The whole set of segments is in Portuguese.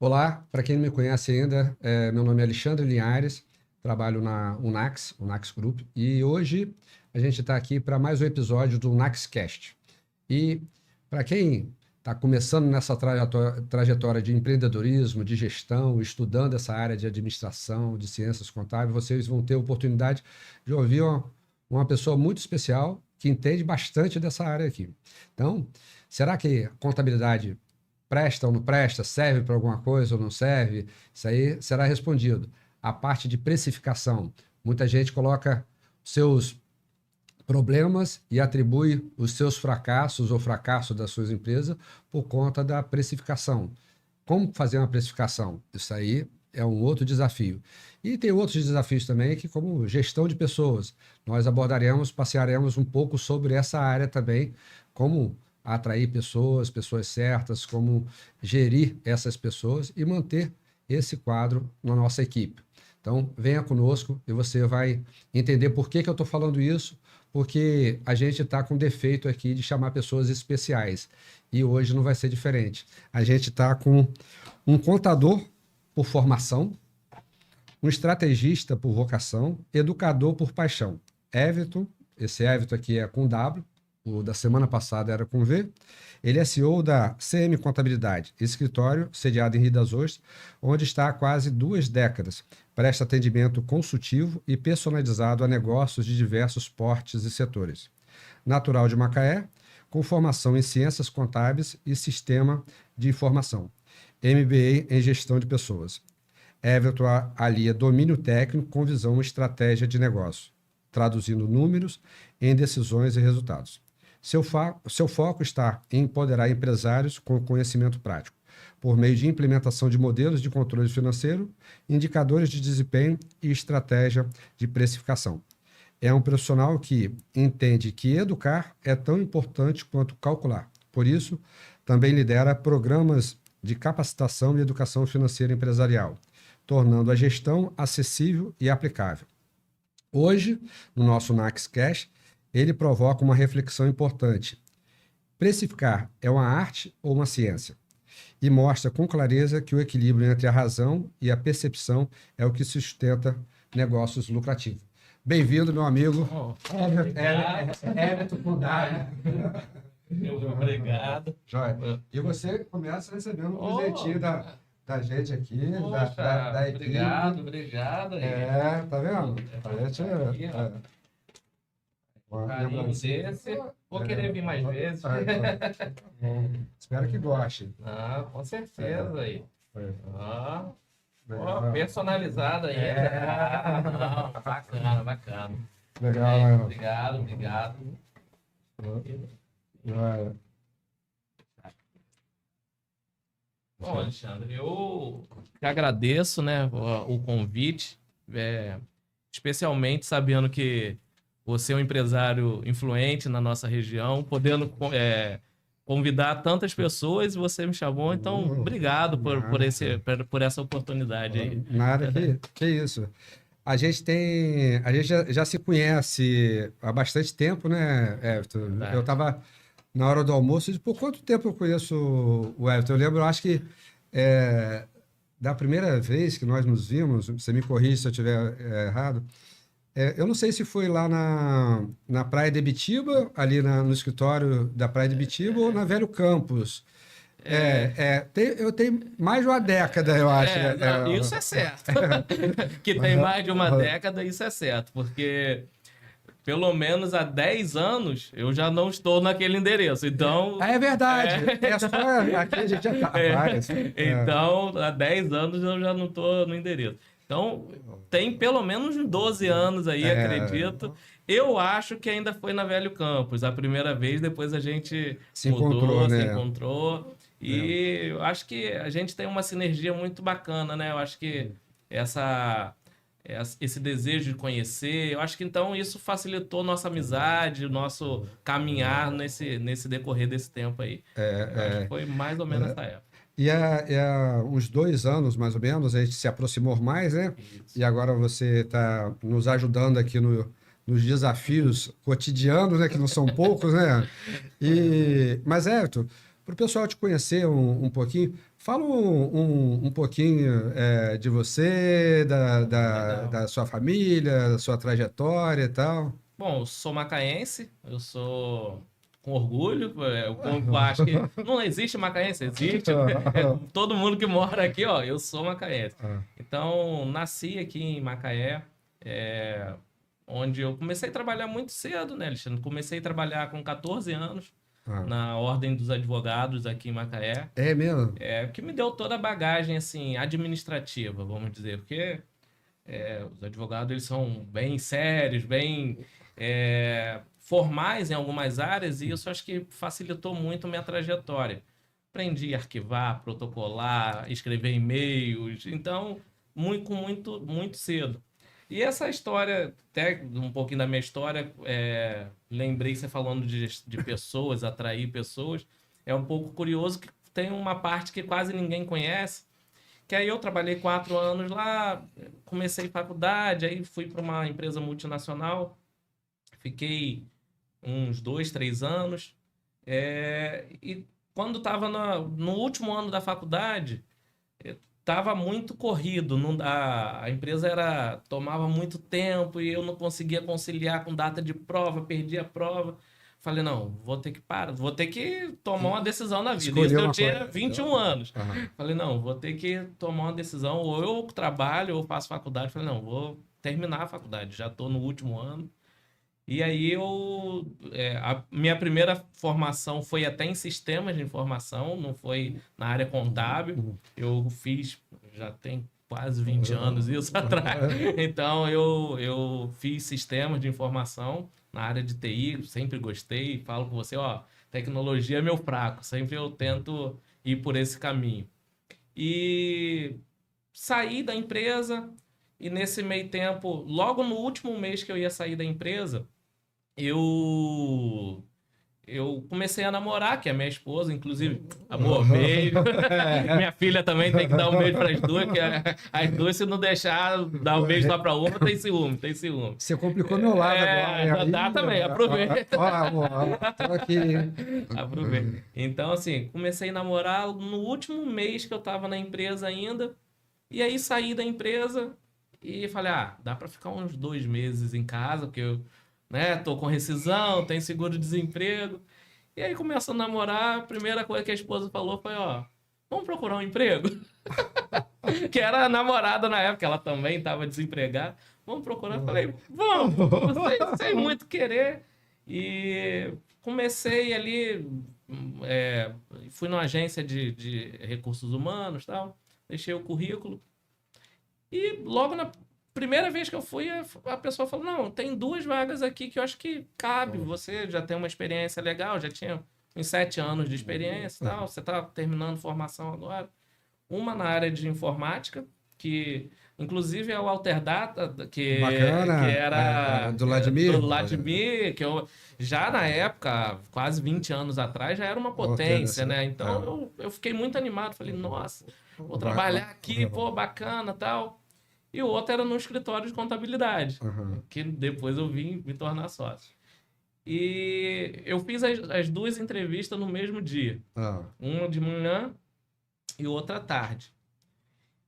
Olá, para quem não me conhece ainda, meu nome é Alexandre Linhares, trabalho na Unax Group, e hoje a gente está aqui para mais um episódio do Unaxcast. E para quem está começando nessa trajetória de empreendedorismo, de gestão, estudando essa área de administração, de ciências contábeis, vocês vão ter a oportunidade de ouvir uma pessoa muito especial que entende bastante dessa área aqui. Então, será que contabilidade presta ou não presta, serve para alguma coisa ou não serve? Isso aí será respondido. A parte de precificação, muita gente coloca seus problemas e atribui os seus fracassos ou fracasso das suas empresas por conta da precificação. Como fazer uma precificação? Isso aí é um outro desafio. E tem outros desafios também, que como gestão de pessoas. Nós abordaremos, passearemos um pouco sobre essa área também, como atrair pessoas certas, como gerir essas pessoas e manter esse quadro na nossa equipe. Então, venha conosco e você vai entender por que eu estou falando isso, porque a gente está com defeito aqui de chamar pessoas especiais. E hoje não vai ser diferente. A gente está com um contador por formação, um estrategista por vocação, educador por paixão. Everton, esse Everton aqui é com W, o da semana passada era com V. Ele é CEO da CM Contabilidade, escritório sediado em Rio das Ostras, onde está há quase 2 décadas. Presta atendimento consultivo e personalizado a negócios de diversos portes e setores. Natural de Macaé, com formação em Ciências Contábeis e Sistema de Informação. MBA em Gestão de Pessoas. Everton alia domínio técnico com visão e estratégia de negócio, traduzindo números em decisões e resultados. Seu foco está em empoderar empresários com conhecimento prático, por meio de implementação de modelos de controle financeiro, indicadores de desempenho e estratégia de precificação. É um profissional que entende que educar é tão importante quanto calcular. Por isso, também lidera programas de capacitação e educação financeira empresarial, tornando a gestão acessível e aplicável. Hoje, no nosso Unaxcast, ele provoca uma reflexão importante. Precificar é uma arte ou uma ciência? E mostra com clareza que o equilíbrio entre a razão e a percepção é o que sustenta negócios lucrativos. Bem-vindo, meu amigo. Everton Fundari. Obrigado. Joia. E você começa recebendo um presentinho da gente aqui, da equipe. Obrigado. Tá vendo? Carinho desse. Vou querer vir mais vezes. Espero que goste. Com certeza aí. Personalizado aí. Bacana. Legal. Obrigado. Bom, Alexandre, eu que agradeço, né, o convite, especialmente sabendo que você é um empresário influente na nossa região, podendo convidar tantas pessoas, você me chamou, então obrigado por essa oportunidade aí. Nada, que isso. A gente já se conhece há bastante tempo, né, Everton? Eu estava na hora do almoço e disse, por quanto tempo eu conheço o Everton? Eu lembro, eu acho que da primeira vez que nós nos vimos, você me corrige se eu estiver errado, eu não sei se foi lá na Praia de Ibitiba, ali no escritório da Praia de Ibitiba, ou na Velho Campos. Eu tenho mais de uma década, eu acho. Isso é certo. Que tem mais de uma década, isso é certo. Porque pelo menos há 10 anos eu já não estou naquele endereço. Então. É verdade. Aqui a gente já está. Então, há 10 anos eu já não estou no endereço. Então, tem pelo menos 12 anos aí, acredito. Eu acho que ainda foi na Velho Campos. A primeira vez, depois a gente se encontrou. E eu acho que a gente tem uma sinergia muito bacana, né? Eu acho que esse desejo de conhecer, eu acho que então isso facilitou nossa amizade, o nosso caminhar nesse decorrer desse tempo aí. Acho que foi mais ou menos essa época. E há uns 2 anos, mais ou menos, a gente se aproximou mais, né? Isso. E agora você está nos ajudando aqui nos desafios cotidianos, né? Que não são poucos, né? Mas, Everton, para o pessoal te conhecer um pouquinho, Fala um pouquinho de você, da sua família, da sua trajetória e tal. Bom, eu sou macaense, eu sou com orgulho, eu acho que não existe macaense, existe, todo mundo que mora aqui, ó, eu sou macaense. Então, nasci aqui em Macaé, onde eu comecei a trabalhar muito cedo, né, Alexandre? Comecei a trabalhar com 14 anos, na Ordem dos Advogados aqui em Macaé. É mesmo? Que me deu toda a bagagem, assim, administrativa, vamos dizer, porque os advogados, eles são bem sérios, bem formais em algumas áreas, e isso acho que facilitou muito minha trajetória. Aprendi a arquivar, protocolar, escrever e-mails, então, muito cedo. E essa história, até um pouquinho da minha história, lembrei você falando de pessoas, atrair pessoas, é um pouco curioso que tem uma parte que quase ninguém conhece, que aí eu trabalhei 4 anos lá, comecei faculdade, aí fui para uma empresa multinacional, fiquei uns 2, 3 anos, e quando estava no último ano da faculdade, estava muito corrido, a empresa tomava muito tempo e eu não conseguia conciliar com data de prova, perdi a prova. Falei, não, vou ter que parar, vou ter que tomar uma decisão na vida. Isso eu tinha 21 anos. Falei, não, vou ter que tomar uma decisão, ou eu trabalho ou faço faculdade. Falei, não, vou terminar a faculdade, já estou no último ano. E aí a minha primeira formação foi até em sistemas de informação, não foi na área contábil. Eu fiz, já tem quase 20 anos isso atrás. Então eu fiz sistemas de informação na área de TI, sempre gostei, falo com você, ó, tecnologia é meu fraco, sempre eu tento ir por esse caminho. E saí da empresa, e nesse meio tempo, logo no último mês que eu ia sair da empresa, eu comecei a namorar, que é minha esposa, inclusive, amor, beijo. Minha filha também tem que dar um beijo para as duas, que as duas, se não deixar dar um beijo só para uma, tem ciúme. Você complicou meu lado agora. Dá também, aproveita. Ó, amor, tô aqui. Aproveita. Então, assim, comecei a namorar no último mês que eu tava na empresa ainda, e aí saí da empresa e falei, dá para ficar uns 2 meses em casa, porque eu tô com rescisão, tem seguro-desemprego. E aí começa a namorar, a primeira coisa que a esposa falou foi, vamos procurar um emprego? Que era a namorada na época, ela também estava desempregada. Vamos procurar? Eu falei, vamos, sem muito querer. E comecei ali, fui numa agência de recursos humanos, tal, deixei o currículo. E logo na primeira vez que eu fui, a pessoa falou, não, tem 2 vagas aqui que eu acho que cabe, você já tem uma experiência legal, já tinha uns 7 anos de experiência e tal, você está terminando formação agora. Uma na área de informática, que inclusive é o Alterdata, que era do Ladmir, que eu já na época, quase 20 anos atrás, já era uma potência, né? Então eu fiquei muito animado, falei, nossa, vou trabalhar aqui, pô, bacana, tal. E o outro era no escritório de contabilidade, que depois eu vim me tornar sócio. E eu fiz as 2 entrevistas no mesmo dia. Uma de manhã e outra à tarde.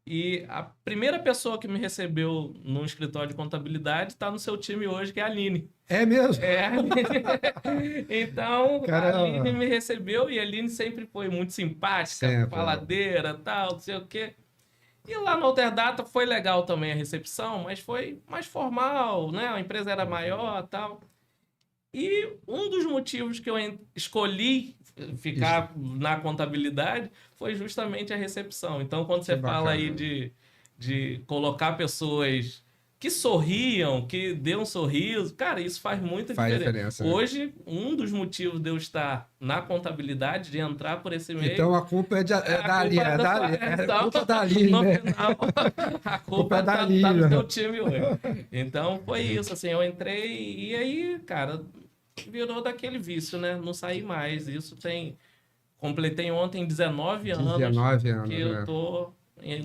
E a primeira pessoa que me recebeu no escritório de contabilidade está no seu time hoje, que é a Aline. É mesmo? É, a Aline. Então, a Aline me recebeu e a Aline sempre foi muito simpática, faladeira, tal, não sei o quê. E lá no Alterdata foi legal também a recepção, mas foi mais formal, né? A empresa era maior e tal. E um dos motivos que eu escolhi ficar na contabilidade foi justamente a recepção. Então, quando você fala aí de colocar pessoas que sorriam, que dê um sorriso, cara, isso faz muita diferença. Hoje, um dos motivos de eu estar na contabilidade, de entrar por esse meio... Então, a culpa é da Aline. A culpa é da Aline, né? A culpa tá no teu time hoje. Então, foi isso, assim, eu entrei e aí, cara, virou daquele vício, né? Não saí mais. Isso completei ontem 19 anos que eu tô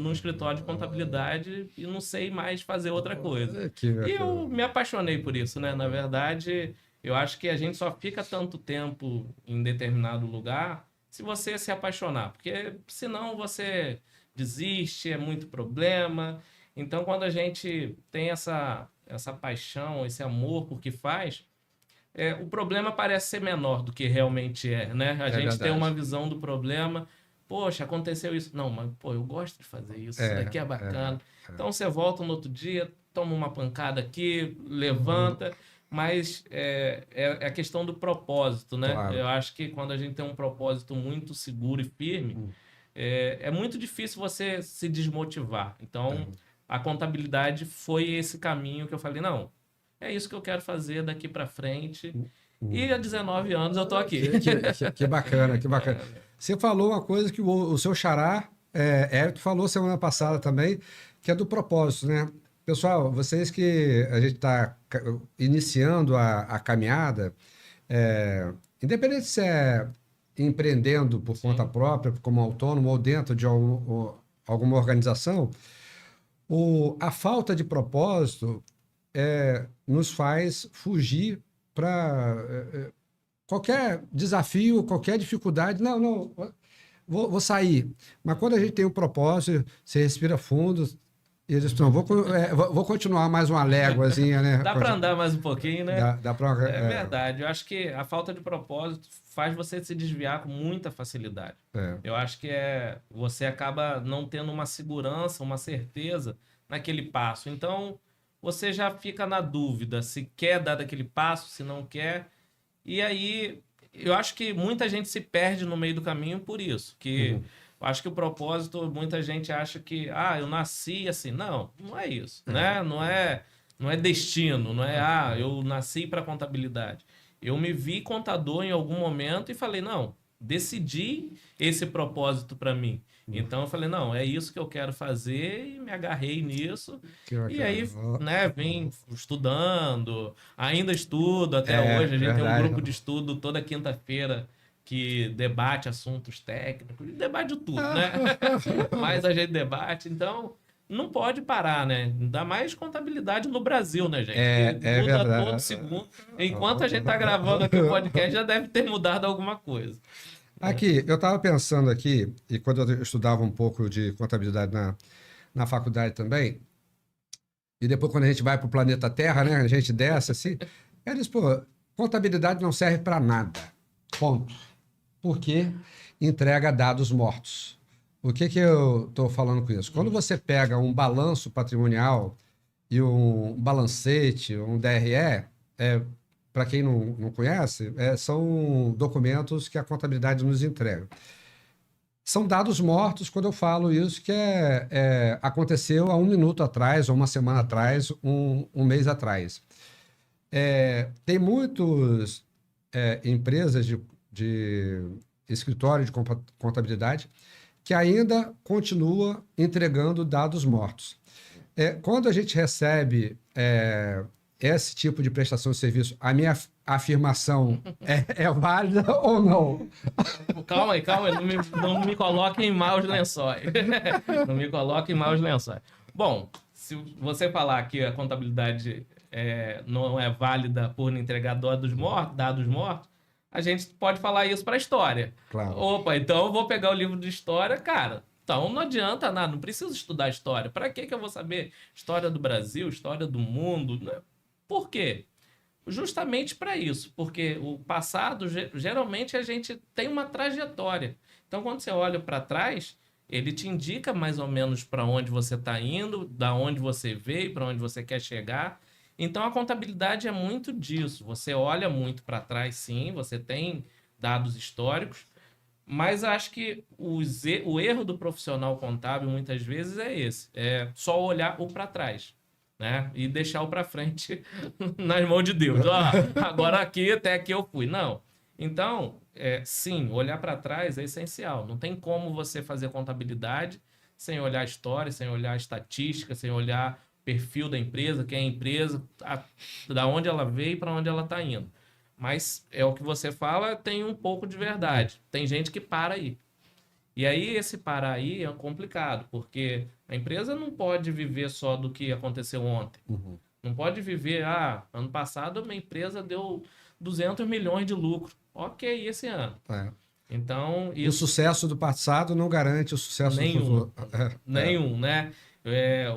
num escritório de contabilidade e não sei mais fazer outra coisa. E eu me apaixonei por isso, né? Na verdade, eu acho que a gente só fica tanto tempo em determinado lugar se você se apaixonar, porque senão você desiste, é muito problema. Então, quando a gente tem essa paixão, esse amor por que faz, o problema parece ser menor do que realmente é, né? A gente verdade. tem uma visão do problema, poxa, aconteceu isso. Não, mas pô, eu gosto de fazer isso daqui é bacana. Então você volta no outro dia, toma uma pancada aqui, levanta, mas é a questão do propósito, né? Claro. Eu acho que quando a gente tem um propósito muito seguro e firme, é muito difícil você se desmotivar. Então, a contabilidade foi esse caminho que eu falei, não, é isso que eu quero fazer daqui para frente. E há 19 anos eu tô aqui. Que bacana, que bacana. Você falou uma coisa que o seu xará, Hélito, falou semana passada também, que é do propósito, né? Pessoal, vocês que a gente está iniciando a caminhada, independente se é empreendendo por conta própria, como autônomo ou dentro de alguma organização, a falta de propósito nos faz fugir para qualquer desafio, qualquer dificuldade. Não, vou sair. Mas quando a gente tem um propósito, você respira fundo e diz, não, vou continuar mais uma léguazinha, né? Dá para andar mais um pouquinho, né? Dá pra, É verdade. Eu acho que a falta de propósito faz você se desviar com muita facilidade. Eu acho que você acaba não tendo uma segurança, uma certeza naquele passo. Então, você já fica na dúvida se quer dar daquele passo, se não quer. E aí, eu acho que muita gente se perde no meio do caminho por isso. Eu acho que o propósito, muita gente acha que, eu nasci assim. Não, não é isso, né? Não é destino, não é, eu nasci para contabilidade. Eu me vi contador em algum momento e falei, não, decidi esse propósito para mim. Então eu falei, não, é isso que eu quero fazer e me agarrei nisso. E aí, né, vim estudando, ainda estudo até hoje. A gente tem um grupo de estudo toda quinta-feira que debate assuntos técnicos, debate de tudo, né? Mas a gente debate, então não pode parar, né? Ainda mais contabilidade no Brasil, né, gente? Muda todo segundo. Enquanto a gente tá gravando aqui o podcast, já deve ter mudado alguma coisa. Aqui, eu estava pensando aqui, e quando eu estudava um pouco de contabilidade na faculdade também, e depois quando a gente vai para o planeta Terra, né, a gente desce assim, eles, contabilidade não serve para nada, ponto. Porque entrega dados mortos. O que eu estou falando com isso? Quando você pega um balanço patrimonial e um balancete, um DRE, para quem não conhece, são documentos que a contabilidade nos entrega. São dados mortos quando eu falo isso, que aconteceu há 1 minuto atrás, ou 1 semana atrás, um mês atrás. Tem muitas empresas de escritório de contabilidade que ainda continua entregando dados mortos. Quando a gente recebe esse tipo de prestação de serviço, a minha afirmação é válida ou não? Calma aí, não me coloque em maus lençóis. Não me coloque em maus lençóis. Bom, se você falar que a contabilidade não é válida por entregar dados mortos, a gente pode falar isso para a história. Claro. Opa, então eu vou pegar o livro de história, cara. Então não adianta nada, não preciso estudar história. Para que eu vou saber história do Brasil, história do mundo? Por quê? Justamente para isso, porque o passado, geralmente a gente tem uma trajetória. Então quando você olha para trás, ele te indica mais ou menos para onde você está indo, da onde você veio, para onde você quer chegar. Então a contabilidade é muito disso. Você olha muito para trás, sim, você tem dados históricos, mas acho que o erro do profissional contábil muitas vezes é esse, é só olhar o para trás, né? E deixar o para frente nas mãos de Deus. Agora até aqui eu fui. Não. Então, sim, olhar para trás é essencial. Não tem como você fazer contabilidade sem olhar a história, sem olhar a estatística, sem olhar perfil da empresa, quem é a empresa, da onde ela veio e para onde ela está indo. Mas é o que você fala, tem um pouco de verdade. Tem gente que para aí. E aí esse parar aí é complicado, porque a empresa não pode viver só do que aconteceu ontem. Não pode viver, ano passado uma empresa deu 200 milhões de lucro. Ok, e esse ano? Então, o sucesso do passado não garante o sucesso do futuro. Nenhum, né?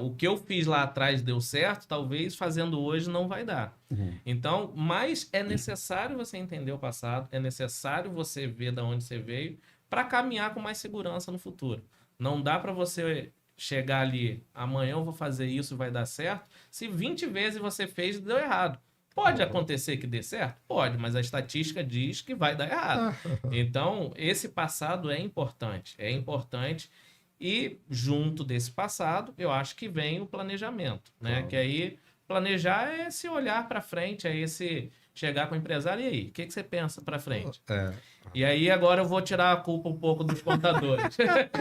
O que eu fiz lá atrás deu certo, talvez fazendo hoje não vai dar. Então, mas é necessário você entender o passado, é necessário você ver de onde você veio para caminhar com mais segurança no futuro. Não dá para você chegar ali, amanhã eu vou fazer isso e vai dar certo, se 20 vezes você fez e deu errado. Pode acontecer que dê certo? Pode, mas a estatística diz que vai dar errado. Então, esse passado é importante. É importante. E, junto desse passado, eu acho que vem o planejamento, né? Claro. Que aí, planejar é esse olhar para frente, é esse chegar com o empresário, e aí, o que você pensa para frente? E aí, agora eu vou tirar a culpa um pouco dos contadores.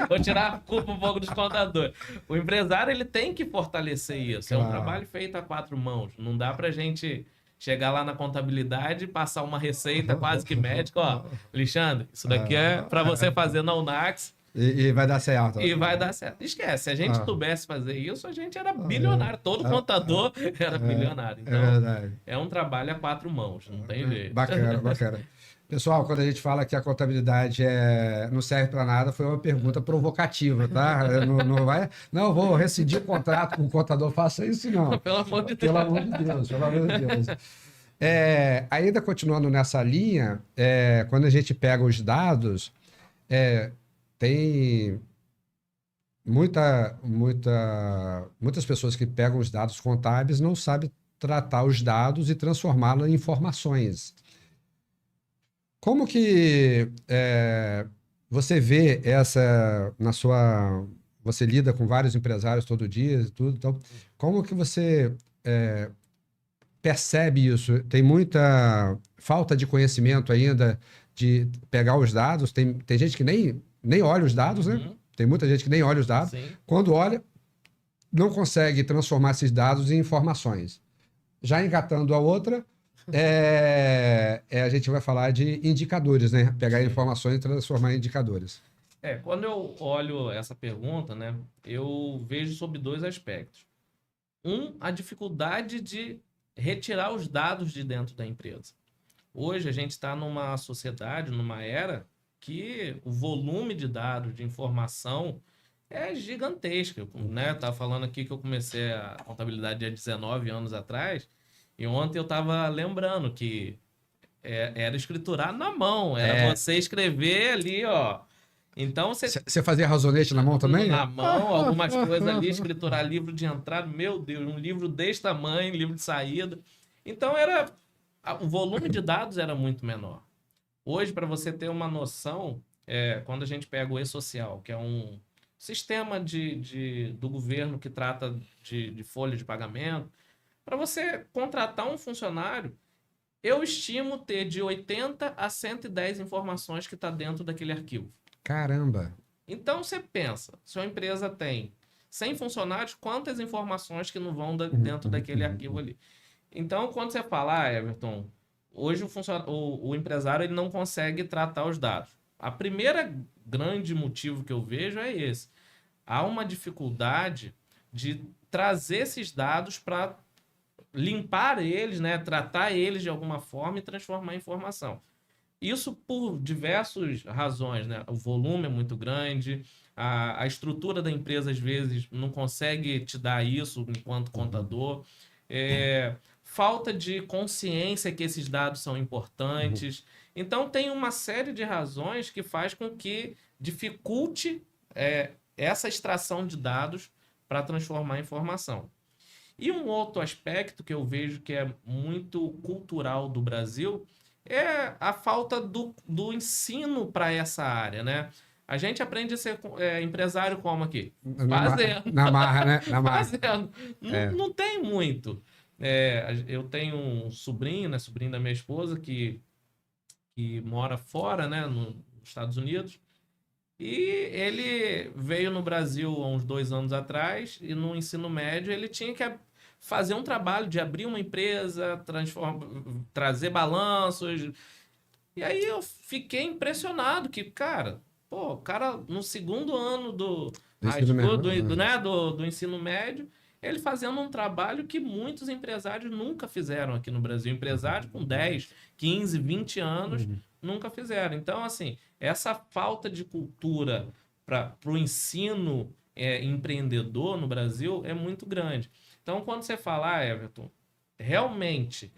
Vou tirar a culpa um pouco dos contadores. O empresário, ele tem que fortalecer isso. Claro. É um trabalho feito a 4 mãos. Não dá para gente chegar lá na contabilidade e passar uma receita quase que médica. Ó, Alexandre, isso daqui é para você fazer na Unax. E vai dar certo. E vai dar certo. Esquece, se a gente soubesse fazer isso, a gente era bilionário. Todo contador era bilionário. Então, é um trabalho a 4 mãos, não tem jeito. Bacana, bacana. Pessoal, quando a gente fala que a contabilidade não serve para nada, foi uma pergunta provocativa, tá? Não vou rescindir o contrato com o contador, faça isso não. Pelo amor de Deus. Pelo amor de Deus, pelo amor de Deus. Ainda continuando nessa linha, quando a gente pega os dados, tem muitas pessoas que pegam os dados contábeis não sabem tratar os dados e transformá-los em informações. Como que você vê você lida com vários empresários todo dia e tudo, então, como que você percebe isso? Tem muita falta de conhecimento ainda de pegar os dados, tem gente que nem olha os dados, né? Tem muita gente que nem olha os dados. Sim. Quando olha, não consegue transformar esses dados em informações. Já engatando a outra, a gente vai falar de indicadores, né? Pegar informações e transformar em indicadores. Quando eu olho essa pergunta, né, eu vejo sob 2 aspectos. A dificuldade de retirar os dados de dentro da empresa. Hoje a gente está numa sociedade, numa era que o volume de dados, de informação é gigantesco, né? Eu estava falando aqui que eu comecei a contabilidade há 19 anos atrás e ontem eu estava lembrando que era escriturar na mão, era você escrever ali, ó. Então você fazia razonete na mão também? Na mão, algumas coisas ali, escriturar livro de entrada, meu Deus, um livro desse tamanho, livro de saída. Então o volume de dados era muito menor. Hoje, para você ter uma noção, quando a gente pega o E-Social, que é um sistema do governo que trata de folha de pagamento, para você contratar um funcionário, eu estimo ter de 80 a 110 informações que está dentro daquele arquivo. Caramba! Então, você pensa, se uma empresa tem 100 funcionários, quantas informações que não vão dentro daquele arquivo ali? Então, quando você fala, Everton, hoje o empresário ele não consegue tratar os dados. A primeira grande motivo que eu vejo é esse. Há uma dificuldade de trazer esses dados para limpar eles, né? Tratar eles de alguma forma e transformar em informação. Isso por diversas razões, né? O volume é muito grande, a estrutura da empresa às vezes não consegue te dar isso enquanto contador. Falta de consciência que esses dados são importantes. Então, tem uma série de razões que faz com que dificulte essa extração de dados para transformar em informação. E um outro aspecto que eu vejo que é muito cultural do Brasil é a falta do ensino para essa área, né? A gente aprende a ser empresário como aqui? Fazendo. Na marra, né? Na marra. Fazendo. Não tem muito. Eu tenho um sobrinho, né? Sobrinho da minha esposa, que mora fora, né? Nos Estados Unidos. E ele veio no Brasil há uns 2 anos atrás e no ensino médio ele tinha que fazer um trabalho de abrir uma empresa, trazer balanços. E aí eu fiquei impressionado que, cara, o cara no 2º ano do ensino médio, ele fazendo um trabalho que muitos empresários nunca fizeram aqui no Brasil. Empresários com 10, 15, 20 anos nunca fizeram. Então, assim, essa falta de cultura para o ensino empreendedor no Brasil é muito grande. Então, quando você fala, Everton, realmente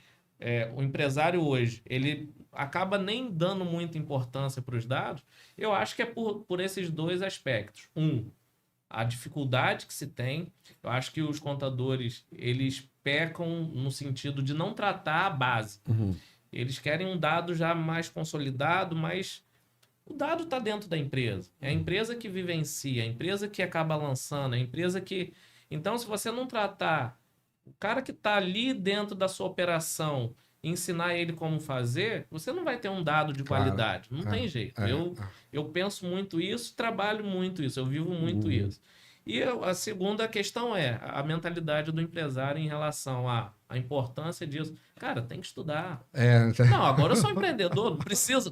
o empresário hoje, ele acaba nem dando muita importância para os dados, eu acho que é por esses dois aspectos. A dificuldade que se tem. Eu acho que os contadores, eles pecam no sentido de não tratar a base. Eles querem um dado já mais consolidado, mas o dado está dentro da empresa. É a empresa que vivencia, a empresa que acaba lançando, a empresa que... Então, se você não tratar o cara que está ali dentro da sua operação, ensinar ele como fazer, você não vai ter um dado de qualidade. Não tem jeito. Eu penso muito isso, trabalho muito isso, eu vivo muito isso. E a segunda questão é a mentalidade do empresário em relação à importância disso. Cara, tem que estudar. Não, agora eu sou empreendedor,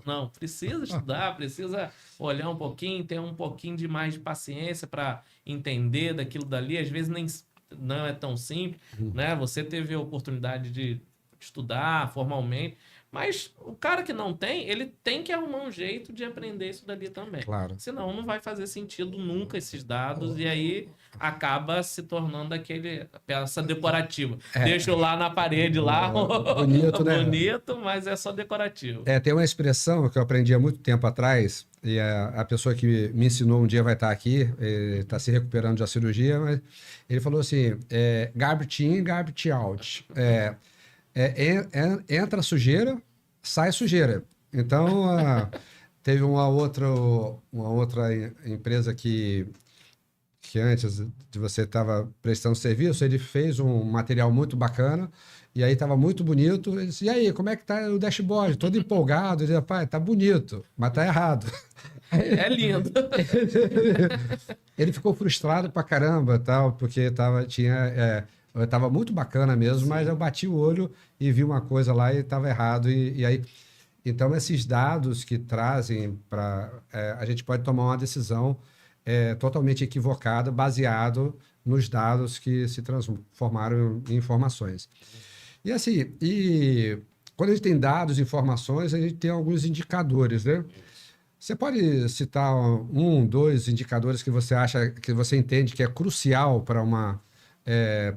não precisa estudar, precisa olhar um pouquinho, ter um pouquinho de mais de paciência para entender daquilo dali. Às vezes nem não é tão simples, né? Você teve a oportunidade de estudar formalmente, mas o cara que não tem, ele tem que arrumar um jeito de aprender isso dali também. Claro. Senão não vai fazer sentido nunca esses dados e aí acaba se tornando aquele peça decorativa. Deixa lá na parede lá, bonito, né? Bonito, mas é só decorativo. Tem uma expressão que eu aprendi há muito tempo atrás, e a pessoa que me ensinou um dia vai estar aqui, está se recuperando da cirurgia, mas ele falou assim, garbage in, garbage out. Entra sujeira, sai sujeira. Então, teve uma outra empresa que antes de você estava prestando serviço, ele fez um material muito bacana, e aí estava muito bonito. Ele disse, e aí, como é que tá o dashboard? Todo empolgado. Ele disse, pai, tá bonito, mas tá errado. É lindo. Ele ficou frustrado pra caramba, tal, porque tava muito bacana mesmo, mas eu bati o olho e vi uma coisa lá e estava errado. E aí, então, esses dados que trazem para... a gente pode tomar uma decisão totalmente equivocada, baseado nos dados que se transformaram em informações. E assim, quando a gente tem dados e informações, a gente tem alguns indicadores, né? Você pode citar dois indicadores que você acha, que você entende que é crucial para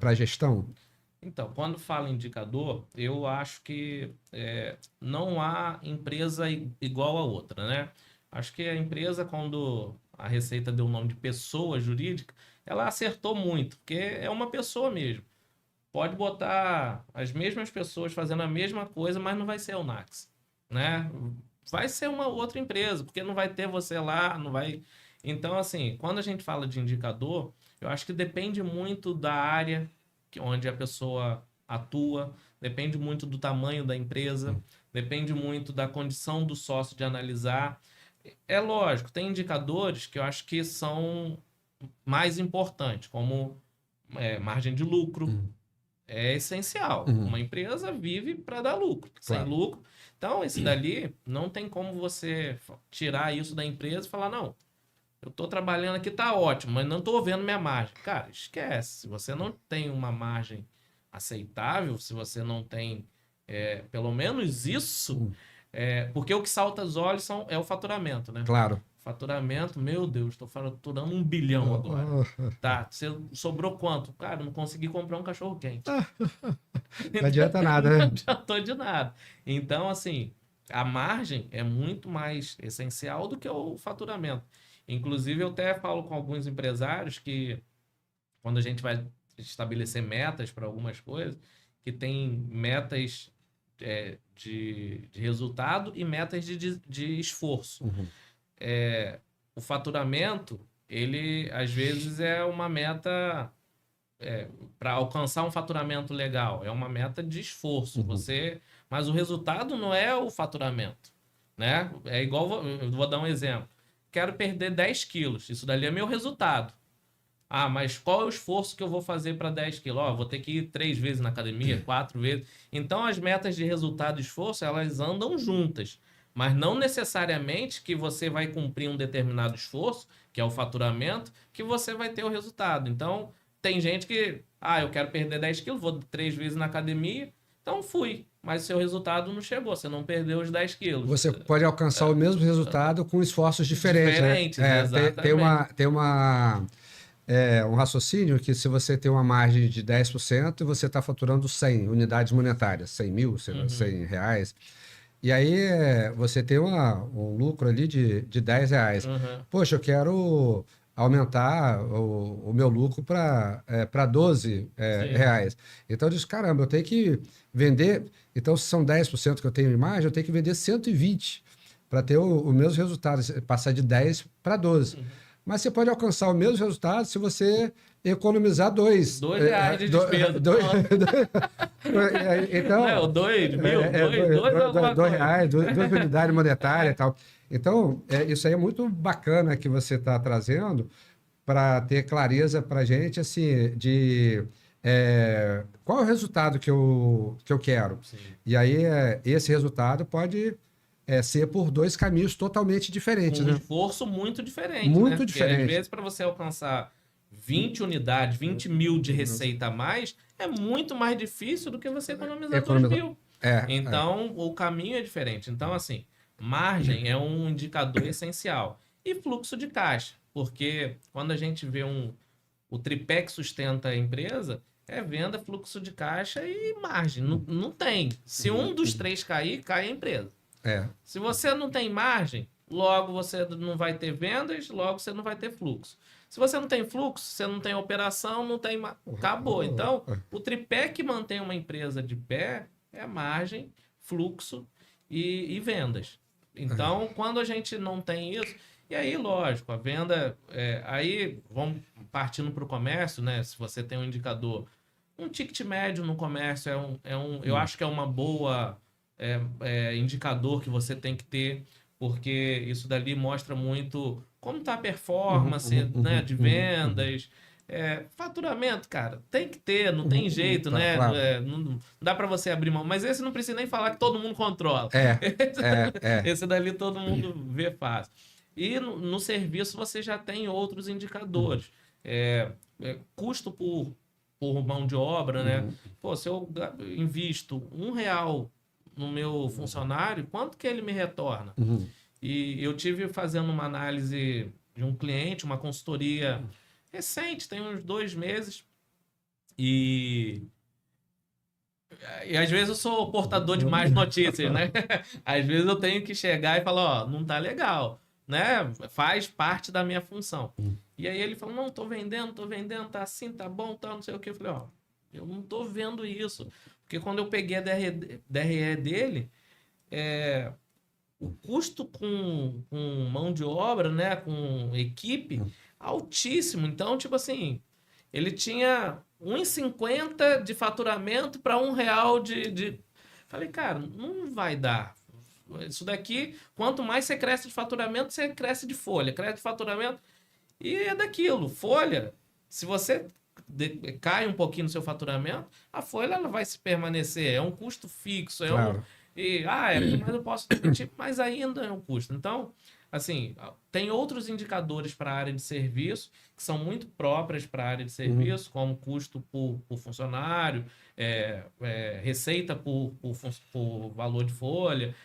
a gestão? Então, quando falo indicador, eu acho que não há empresa igual a outra, né? Acho que a empresa, quando a Receita deu o nome de pessoa jurídica, ela acertou muito, porque é uma pessoa mesmo. Pode botar as mesmas pessoas fazendo a mesma coisa, mas não vai ser o Nax, né? Vai ser uma outra empresa, porque não vai ter você lá, não vai... Então, assim, quando a gente fala de indicador, eu acho que depende muito da área onde a pessoa atua, depende muito do tamanho da empresa, depende muito da condição do sócio de analisar. É lógico, tem indicadores que eu acho que são mais importantes, como margem de lucro. É essencial. Uma empresa vive para dar lucro. Sem lucro. Então, esse dali, não tem como você tirar isso da empresa e falar, não, eu estou trabalhando aqui, tá ótimo, mas não estou vendo minha margem. Cara, esquece. Se você não tem uma margem aceitável, se você não tem pelo menos isso, porque o que salta aos olhos é o faturamento, né? Claro. Faturamento, meu Deus, estou faturando 1 bilhão agora. Tá, sobrou quanto? Cara, não consegui comprar um cachorro quente. Não adianta nada, né? Não adiantou de nada. Então, assim, a margem é muito mais essencial do que o faturamento. Inclusive, eu até falo com alguns empresários que, quando a gente vai estabelecer metas para algumas coisas, que tem metas de resultado e metas de esforço. O faturamento, ele às vezes é uma meta para alcançar um faturamento legal, é uma meta de esforço. Mas o resultado não é o faturamento, né? É igual, eu vou dar um exemplo. Quero perder 10 quilos, isso dali é meu resultado. Ah, mas qual é o esforço que eu vou fazer para 10 quilos? Vou ter que ir 3 vezes na academia, 4 vezes. Então, as metas de resultado e esforço, elas andam juntas. Mas não necessariamente que você vai cumprir um determinado esforço, que é o faturamento, que você vai ter o resultado. Então, tem gente que, eu quero perder 10 quilos, vou 3 vezes na academia, então fui. mas o seu resultado não chegou, você não perdeu os 10 quilos. Você pode alcançar o mesmo resultado com esforços diferentes, né? Exatamente. Tem um raciocínio que se você tem uma margem de 10%, você está faturando 100 unidades monetárias, 100 mil, 100 reais. E aí você tem um lucro ali de 10 reais. Poxa, eu quero aumentar o meu lucro para 12 reais. Então eu disse, caramba, eu tenho que vender... Então, se são 10% que eu tenho de margem, eu tenho que vender 120 para ter o mesmo resultado, passar de 10 para 12. Mas você pode alcançar o mesmo resultado se você economizar 2 reais de despesa. Então, não, 2 mil, 2 reais, 2 unidades monetárias e tal. Então, isso aí é muito bacana que você está trazendo para ter clareza para a gente, assim, de qual é o resultado que eu quero. Sim. E aí, esse resultado pode ser por 2 caminhos totalmente diferentes. Um né? esforço muito diferente. Muito né? diferente. Porque, às vezes, para você alcançar 20 unidades, 20 mil de receita a mais, é muito mais difícil do que você economizar 2 mil. Então, o caminho é diferente. Então, assim, margem é um indicador essencial. E fluxo de caixa, porque quando a gente vê o tripé que sustenta a empresa, é venda, fluxo de caixa e margem. Não tem. Se um dos 3 cair, cai a empresa. Se você não tem margem, logo você não vai ter vendas, logo você não vai ter fluxo. Se você não tem fluxo, você não tem operação, não tem... Acabou. Então, o tripé que mantém uma empresa de pé é margem, fluxo e vendas. Então, quando a gente não tem isso... E aí, lógico, a venda... aí, vamos partindo para o comércio, né? Se você tem um indicador... Um ticket médio no comércio eu acho que é uma boa indicador que você tem que ter, porque isso dali mostra muito como está a performance né, de vendas. Faturamento, cara, tem que ter, não tem jeito, né? Claro. Não dá para você abrir mão. Mas esse não precisa nem falar que todo mundo controla. Esse dali todo mundo vê fácil. E no serviço você já tem outros indicadores. Custo por mão de obra, né? Pô, se eu invisto R$1 no meu funcionário, quanto que ele me retorna? E eu tive fazendo uma análise de um cliente, uma consultoria recente, tem uns 2 meses, e às vezes eu sou portador de más notícias, né? Às vezes eu tenho que chegar e falar, não tá legal, né? Faz parte da minha função. E aí ele falou, não, tô vendendo, tá assim, tá bom, tá, não sei o que. Eu falei, eu não tô vendo isso. Porque quando eu peguei a DRE dele, o custo com mão de obra, né, com equipe, altíssimo. Então, tipo assim, ele tinha 1,50 de faturamento para R$1 de... Falei, cara, não vai dar. Isso daqui, quanto mais você cresce de faturamento, você cresce de folha. Cresce de faturamento e é daquilo. Folha, se você cai um pouquinho no seu faturamento, a folha ela vai se permanecer. É um custo fixo. Claro. Mas eu posso demitir, mas ainda é um custo. Então, assim, tem outros indicadores para a área de serviço que são muito próprias para a área de serviço, como custo por funcionário, receita por valor de folha,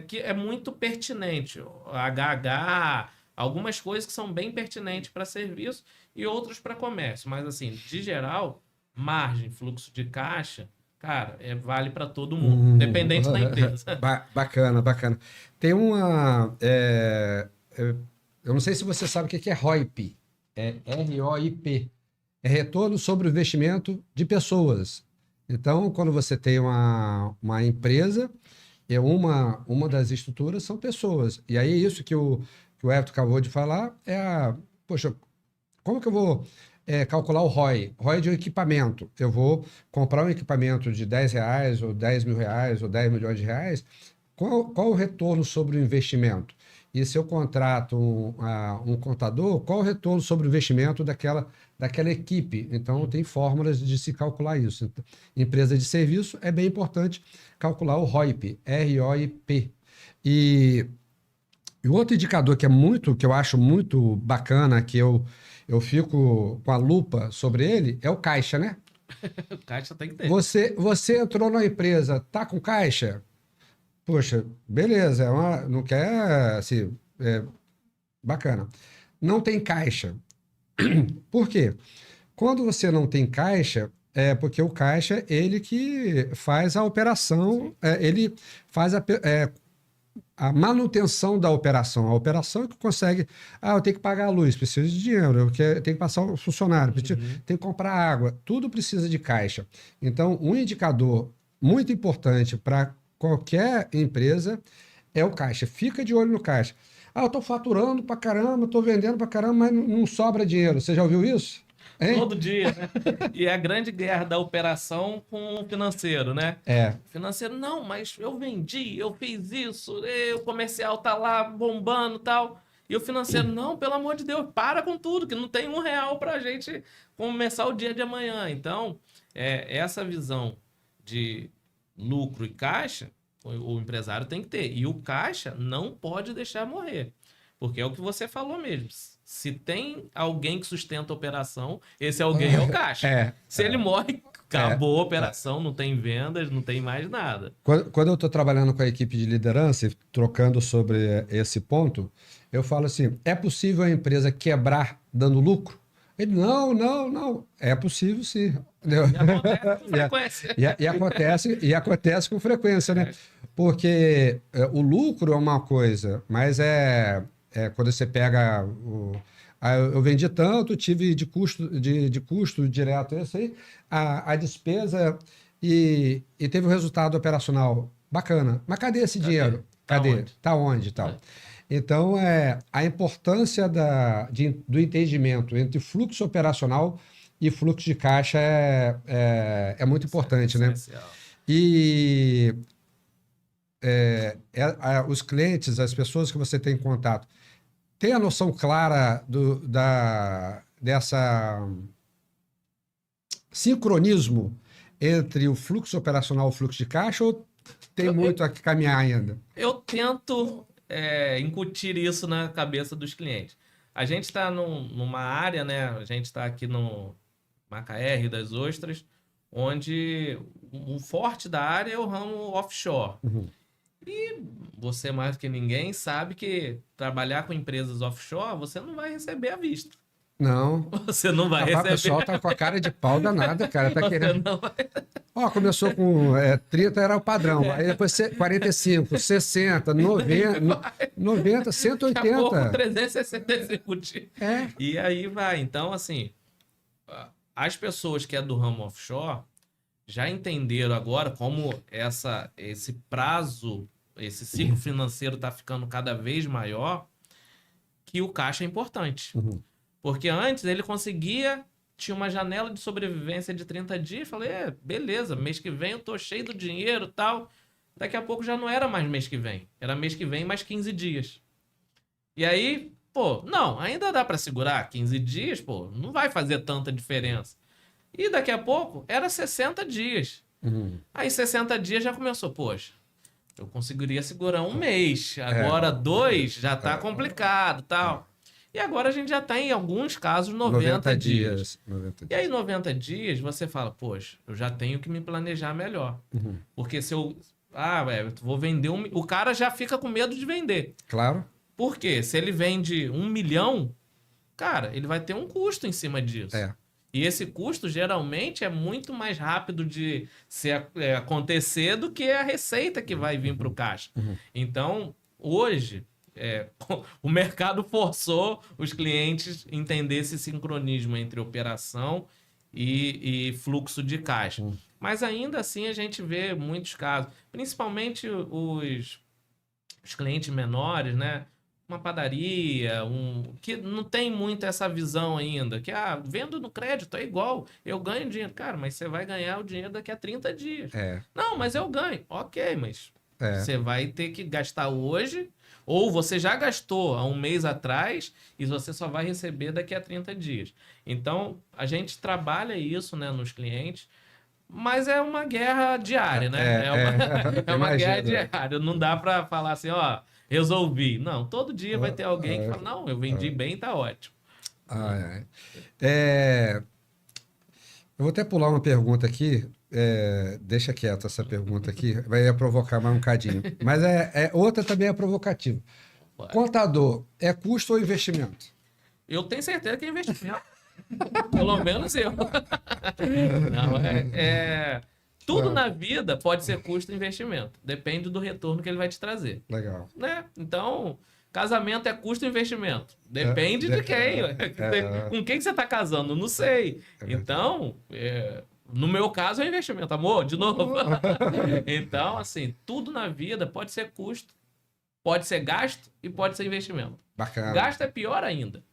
que é muito pertinente. HH, algumas coisas que são bem pertinentes para serviço e outros para comércio. Mas, assim, de geral, margem, fluxo de caixa, cara, vale para todo mundo, independente da empresa. Bacana. Tem uma... eu não sei se você sabe o que é ROIP. É ROIP. É retorno sobre o investimento de pessoas. Então, quando você tem uma empresa, uma das estruturas são pessoas. E aí, isso que o Everton acabou de falar poxa, como que eu vou calcular o ROI? ROI de um equipamento. Eu vou comprar um equipamento de R$10, ou R$10.000, ou 10 milhões de reais. Qual o retorno sobre o investimento? E se eu contrato um contador, qual o retorno sobre o investimento daquela equipe? Então, tem fórmulas de se calcular isso. Então, empresa de serviço, é bem importante calcular o ROIP, R-O-I-P. E o outro indicador que eu acho muito bacana, que eu fico com a lupa sobre ele, é o caixa, né? O caixa tem que ter. Você entrou na empresa, tá com caixa? Poxa, beleza, não quer, assim, bacana. Não tem caixa. Por quê? Quando você não tem caixa, é porque o caixa, ele que faz a operação, ele faz a manutenção da operação. A operação é que consegue. Eu tenho que pagar a luz, preciso de dinheiro, eu tenho que passar o funcionário, tenho que comprar água, tudo precisa de caixa. Então, um indicador muito importante para qualquer empresa é o caixa. Fica de olho no caixa. Eu estou faturando para caramba, estou vendendo para caramba, mas não sobra dinheiro. Você já ouviu isso? Hein? Todo dia, né? E é a grande guerra da operação com o financeiro, né? O financeiro, não, mas eu vendi, eu fiz isso, o comercial tá lá bombando e tal. E o financeiro, não, pelo amor de Deus, para com tudo, que não tem R$1 pra gente começar o dia de amanhã. Então, essa visão de lucro e caixa, o empresário tem que ter. E o caixa não pode deixar morrer. Porque é o que você falou mesmo. Se tem alguém que sustenta a operação, esse alguém é o caixa. Se ele morre, acabou a operação, não tem vendas, não tem mais nada. Quando eu estou trabalhando com a equipe de liderança, trocando sobre esse ponto, eu falo assim, é possível a empresa quebrar dando lucro? Ele, não. É possível, sim. E acontece com frequência. E acontece com frequência, né? Porque o lucro é uma coisa, mas quando você pega eu vendi tanto, tive de custo direto esse aí, a despesa e teve um resultado operacional bacana. Mas cadê esse dinheiro? Cadê? Tá onde? Tal. Então, a importância do entendimento entre fluxo operacional e fluxo de caixa é muito importante, né? E os clientes, as pessoas que você tem em contato, tem a noção clara dessa sincronismo entre o fluxo operacional e o fluxo de caixa ou tem muito a caminhar ainda? Eu tento incutir isso na cabeça dos clientes. A gente está numa área, né? A gente está aqui no Macaé, Rio das Ostras, onde o forte da área é o ramo offshore. E você, mais do que ninguém, sabe que trabalhar com empresas offshore, você não vai receber à vista. Não. Você não vai receber. O pessoal tá com a cara de pau danada, cara. Tá querendo. Começou com 30, era o padrão. Aí depois 45, 60, 90, 180. Daqui a pouco 365 dias. E aí vai. Então, assim, as pessoas que é do ramo offshore já entenderam agora como esse prazo, esse ciclo financeiro está ficando cada vez maior, que o caixa é importante. Porque antes ele tinha uma janela de sobrevivência de 30 dias, falei, beleza, mês que vem eu tô cheio do dinheiro e tal. Daqui a pouco já não era mais mês que vem, era mês que vem mais 15 dias. E aí, não, ainda dá para segurar 15 dias, não vai fazer tanta diferença. E daqui a pouco era 60 dias. Aí 60 dias já começou, poxa, eu conseguiria segurar um mês, agora 2 já tá complicado e tal. E agora a gente já tá em alguns casos 90 dias. 90 dias. E aí 90 dias você fala, poxa, eu já tenho que me planejar melhor. Porque se eu vou vender o cara já fica com medo de vender. Claro. Por quê? Se ele vende 1 milhão, cara, ele vai ter um custo em cima disso. E esse custo, geralmente, é muito mais rápido de acontecer do que a receita que vai vir para o caixa. Então, hoje, o mercado forçou os clientes a entender esse sincronismo entre operação e fluxo de caixa. Mas, ainda assim, a gente vê muitos casos, principalmente os clientes menores, né? Uma padaria, que não tem muito essa visão ainda, que vendo no crédito é igual, eu ganho dinheiro. Cara, mas você vai ganhar o dinheiro daqui a 30 dias. Não, mas eu ganho. Ok, mas você vai ter que gastar hoje, ou você já gastou há um mês atrás e você só vai receber daqui a 30 dias. Então, a gente trabalha isso, né, nos clientes, mas é uma guerra diária, né? É uma guerra diária. Não dá para falar assim, resolvi. Não, todo dia vai ter alguém que fala, não, eu vendi bem, tá ótimo. Eu vou até pular uma pergunta aqui, deixa quieto essa pergunta aqui, vai provocar mais um cadinho. Mas outra também é provocativa. Ué. Contador, é custo ou investimento? Eu tenho certeza que é investimento. Pelo menos eu. Não, tudo na vida pode ser custo e investimento. Depende do retorno que ele vai te trazer. Legal. Né? Então, casamento é custo e investimento. Depende de quem. Com quem que você está casando? Não sei. Então, no meu caso é investimento. Amor, de novo. Então, assim, tudo na vida pode ser custo, pode ser gasto e pode ser investimento. Bacana. Gasto é pior ainda.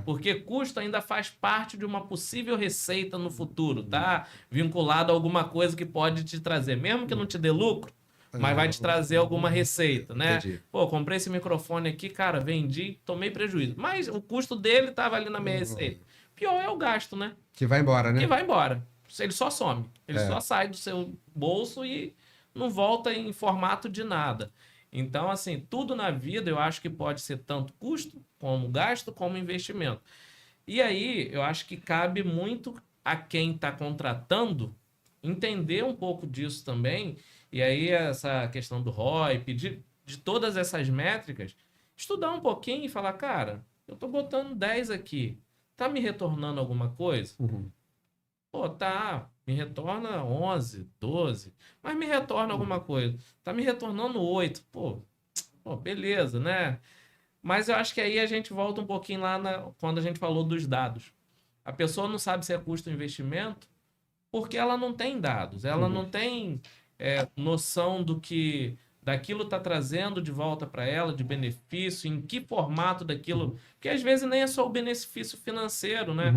Porque custo ainda faz parte de uma possível receita no futuro, tá? Vinculado a alguma coisa que pode te trazer, mesmo que não te dê lucro, mas vai te trazer alguma receita, né? Entendi. Pô, comprei esse microfone aqui, cara, vendi, tomei prejuízo. Mas o custo dele tava ali na minha receita. Pior é o gasto, né? Que vai embora, né? Que vai embora. Ele só some. Ele só sai do seu bolso e não volta em formato de nada. Então, assim, tudo na vida eu acho que pode ser tanto custo, como gasto, como investimento. E aí, eu acho que cabe muito a quem está contratando entender um pouco disso também. E aí, essa questão do ROI, de todas essas métricas, estudar um pouquinho e falar, cara, eu estou botando 10 aqui, tá me retornando alguma coisa? Uhum. Pô, tá, me retorna 11, 12, mas me retorna alguma coisa. Tá me retornando 8, pô, beleza, né? Mas eu acho que aí a gente volta um pouquinho lá quando a gente falou dos dados. A pessoa não sabe se é custo ou investimento porque ela não tem dados, ela não tem noção daquilo está trazendo de volta para ela, de benefício, em que formato daquilo, porque às vezes nem é só o benefício financeiro, né?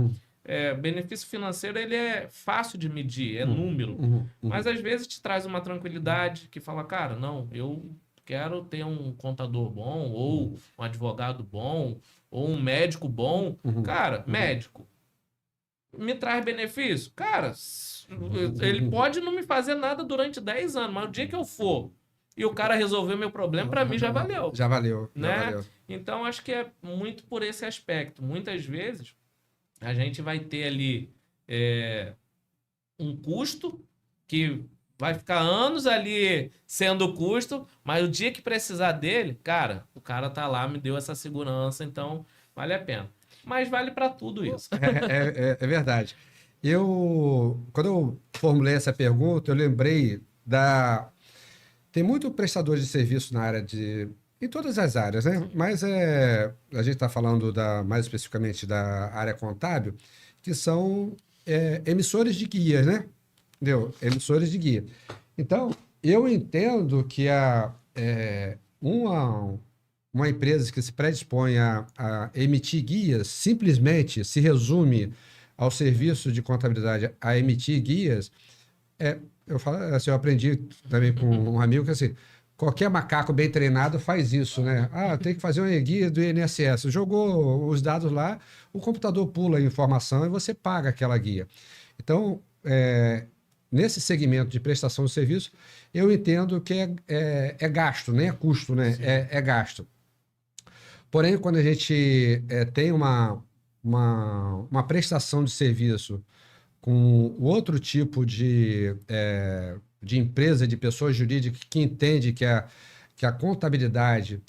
Benefício financeiro ele é fácil de medir, é número, mas às vezes te traz uma tranquilidade que fala, cara, não, eu quero ter um contador bom, ou um advogado bom, ou um médico bom. Cara, médico me traz benefício? Cara, ele pode não me fazer nada durante 10 anos, mas o dia que eu for e o cara resolver meu problema, para mim já valeu. Já valeu, né? Já valeu. Então, acho que é muito por esse aspecto. Muitas vezes, a gente vai ter ali um custo que vai ficar anos ali sendo custo, mas o dia que precisar dele, cara, o cara tá lá, me deu essa segurança, então vale a pena. Mas vale para tudo isso. É verdade. Quando eu formulei essa pergunta, eu lembrei Tem muito prestador de serviço na área em todas as áreas, né? Mas a gente está falando mais especificamente da área contábil, que são emissores de guias, né? Entendeu? Emissores de guia. Então, eu entendo que uma empresa que se predispõe a emitir guias simplesmente se resume ao serviço de contabilidade a emitir guias. Eu falo assim, eu aprendi também com um amigo que assim, qualquer macaco bem treinado faz isso, né? Tem que fazer uma guia do INSS. Jogou os dados lá, o computador pula a informação e você paga aquela guia. Então, nesse segmento de prestação de serviço, eu entendo que é gasto, nem é custo, né? É gasto. Porém, quando a gente tem uma prestação de serviço com outro tipo de empresa, de pessoa jurídica que entende que a contabilidade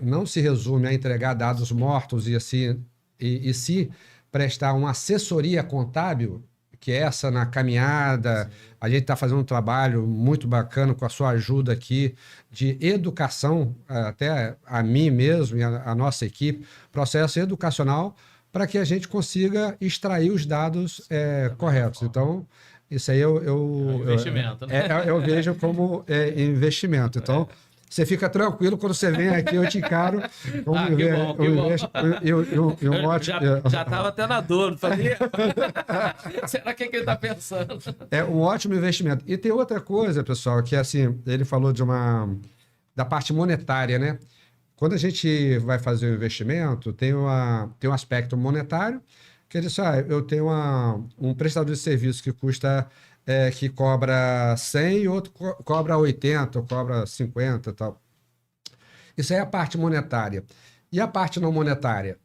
não se resume a entregar dados mortos e se prestar uma assessoria contábil, que é essa na caminhada. Sim. A gente está fazendo um trabalho muito bacana com a sua ajuda aqui de educação, até a mim mesmo e a nossa equipe, processo educacional, para que a gente consiga extrair os dados corretos. Então, isso aí investimento, né? Eu vejo como investimento. Então, você fica tranquilo quando você vem aqui, eu te encaro. Que bom. Já estava até na dor, não fazia? Será que ele está pensando? É um ótimo investimento. E tem outra coisa, pessoal, que assim, ele falou da parte monetária, né? Quando a gente vai fazer o investimento, tem um aspecto monetário, que ele diz, eu tenho um prestador de serviço que cobra 100 e outro cobra 80, ou cobra 50 e tal. Isso é a parte monetária. E a parte não monetária?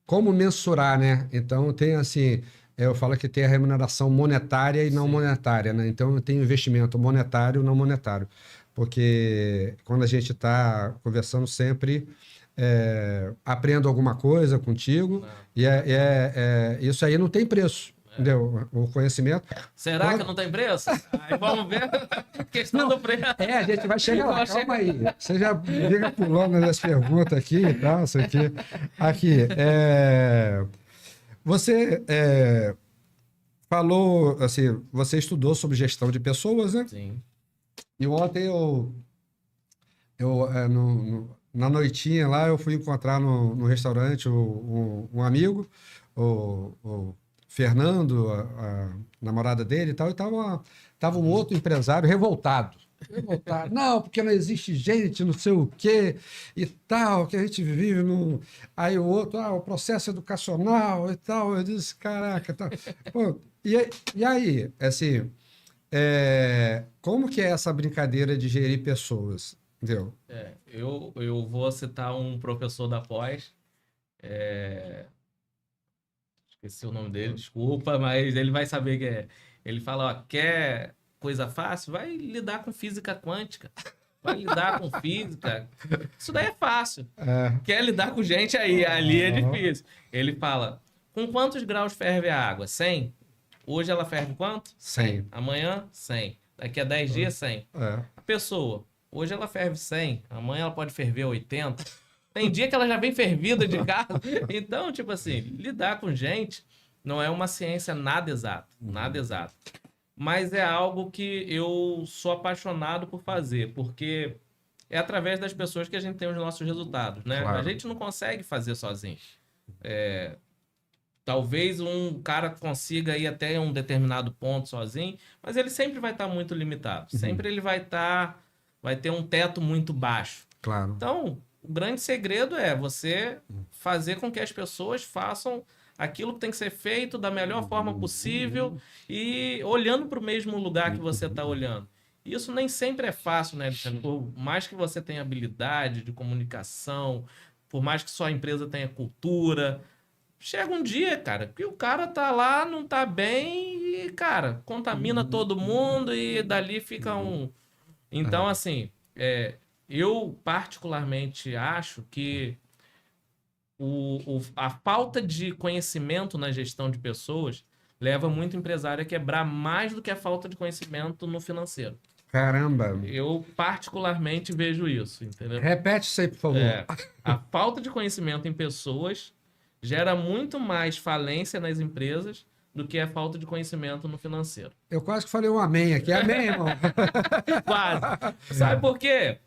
Como mensurar, né? Então, tem assim, eu falo que tem a remuneração monetária e não monetária, né? Então, tem investimento monetário e não monetário. Porque quando a gente está conversando sempre, aprendo alguma coisa contigo, e isso aí não tem preço. Entendeu? O conhecimento. Será que não tem preço? Aí vamos ver a questão do preço. A gente vai chegar lá, calma aí. Você já liga pulando nas perguntas aqui e tal, isso aqui. Aqui, você falou, assim, você estudou sobre gestão de pessoas, né? Sim. E ontem na noitinha lá, eu fui encontrar no restaurante um amigo, o Fernando, a namorada dele e tal, e tava um outro empresário revoltado. Não, porque não existe gente, não sei o quê e tal, que a gente vive no... Aí o outro, o processo educacional e tal. Eu disse, caraca, tá. Pô, e aí, assim, como que é essa brincadeira de gerir pessoas? Entendeu? Eu vou citar um professor da pós, esqueci o nome dele, desculpa, mas ele vai saber que é. Ele fala, ó, quer coisa fácil? Vai lidar com física quântica. Vai lidar com física. Isso daí é fácil. Quer lidar com gente aí, ali é difícil. Ele fala, com quantos graus ferve a água? 100? Hoje ela ferve quanto? 100. Amanhã, 100. Daqui a 10 dias, 100. A pessoa, hoje ela ferve 100, amanhã ela pode ferver 80. Tem dia que ela já vem fervida de casa. Então, tipo assim, lidar com gente não é uma ciência nada exata. Nada exato. Mas é algo que eu sou apaixonado por fazer, porque é através das pessoas que a gente tem os nossos resultados, né? Claro. A gente não consegue fazer sozinho. Talvez um cara consiga ir até um determinado ponto sozinho, mas ele sempre vai estar muito limitado. Sempre ele vai ter um teto muito baixo. Claro. Então, o grande segredo é você fazer com que as pessoas façam aquilo que tem que ser feito da melhor forma possível e olhando para o mesmo lugar que você está olhando. Isso nem sempre é fácil, né, Alexandre? Por mais que você tenha habilidade de comunicação, por mais que sua empresa tenha cultura, chega um dia, cara, que o cara tá lá, não tá bem e, cara, contamina todo mundo e dali fica um... Então, assim, eu particularmente acho que a falta de conhecimento na gestão de pessoas leva muito empresário a quebrar mais do que a falta de conhecimento no financeiro. Caramba. Eu particularmente vejo isso, entendeu? Repete isso aí, por favor. A falta de conhecimento em pessoas gera muito mais falência nas empresas do que a falta de conhecimento no financeiro. Eu quase que falei um amém aqui. Amém, irmão. Quase. Sabe por quê?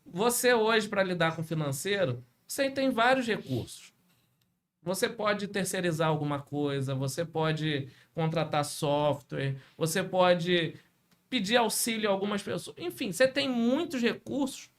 Você hoje, para lidar com o financeiro, você tem vários recursos. Você pode terceirizar alguma coisa, você pode contratar software, você pode pedir auxílio a algumas pessoas. Enfim, você tem muitos recursos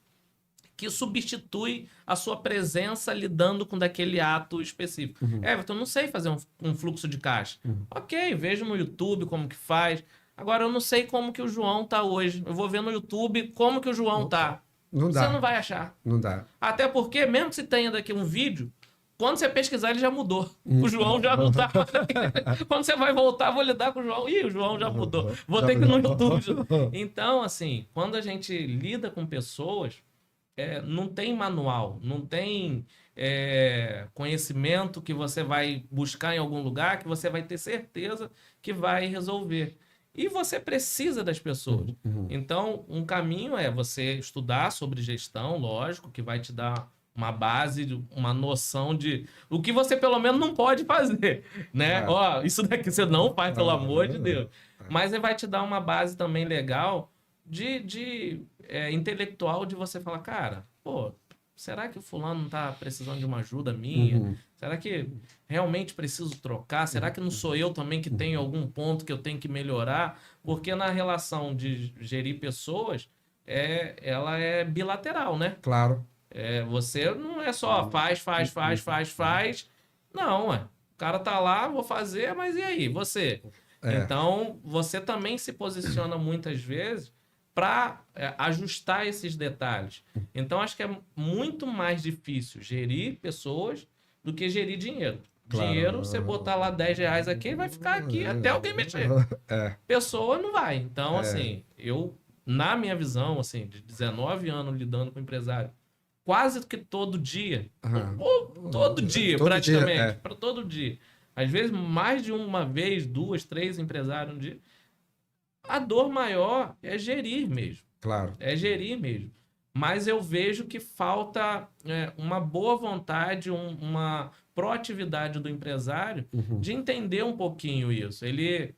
que substitui a sua presença lidando com daquele ato específico. Everton, não sei fazer um fluxo de caixa. Ok, vejo no YouTube como que faz. Agora, eu não sei como que o João tá hoje. Eu vou ver no YouTube como que o João tá. Não dá. Você não vai achar. Não dá. Até porque, mesmo que você tenha daqui um vídeo, quando você pesquisar, ele já mudou. O João já não tá. Quando você vai voltar, vou lidar com o João. Ih, o João já mudou. Vou ter que ir no YouTube. Então, assim, quando a gente lida com pessoas, não tem manual, não tem conhecimento que você vai buscar em algum lugar que você vai ter certeza que vai resolver. E você precisa das pessoas. Então, um caminho é você estudar sobre gestão, lógico, que vai te dar uma base, uma noção de o que você pelo menos não pode fazer, né? Ó, isso daqui você não faz, pelo amor de Deus. Mas ele vai te dar uma base também legal de intelectual de você falar, cara, pô, será que o fulano não tá precisando de uma ajuda minha? Será que realmente preciso trocar? Será que não sou eu também que tenho algum ponto que eu tenho que melhorar? Porque na relação de gerir pessoas, ela é bilateral, né? Claro. Você não é só faz. Não, o cara tá lá, vou fazer, mas e aí? Você? Então, você também se posiciona muitas vezes para ajustar esses detalhes. Então, acho que é muito mais difícil gerir pessoas do que gerir dinheiro. Dinheiro, você botar lá R$10 aqui, ele vai ficar aqui até alguém mexer. Pessoa não vai. Então, assim, na minha visão, assim, de 19 anos lidando com empresário, quase que todo dia, todo dia, praticamente, para todo dia. Às vezes, mais de uma vez, 2, 3 empresários um dia. A dor maior é gerir mesmo. Claro. É gerir mesmo. Mas eu vejo que falta uma boa vontade, uma proatividade do empresário de entender um pouquinho isso. Ele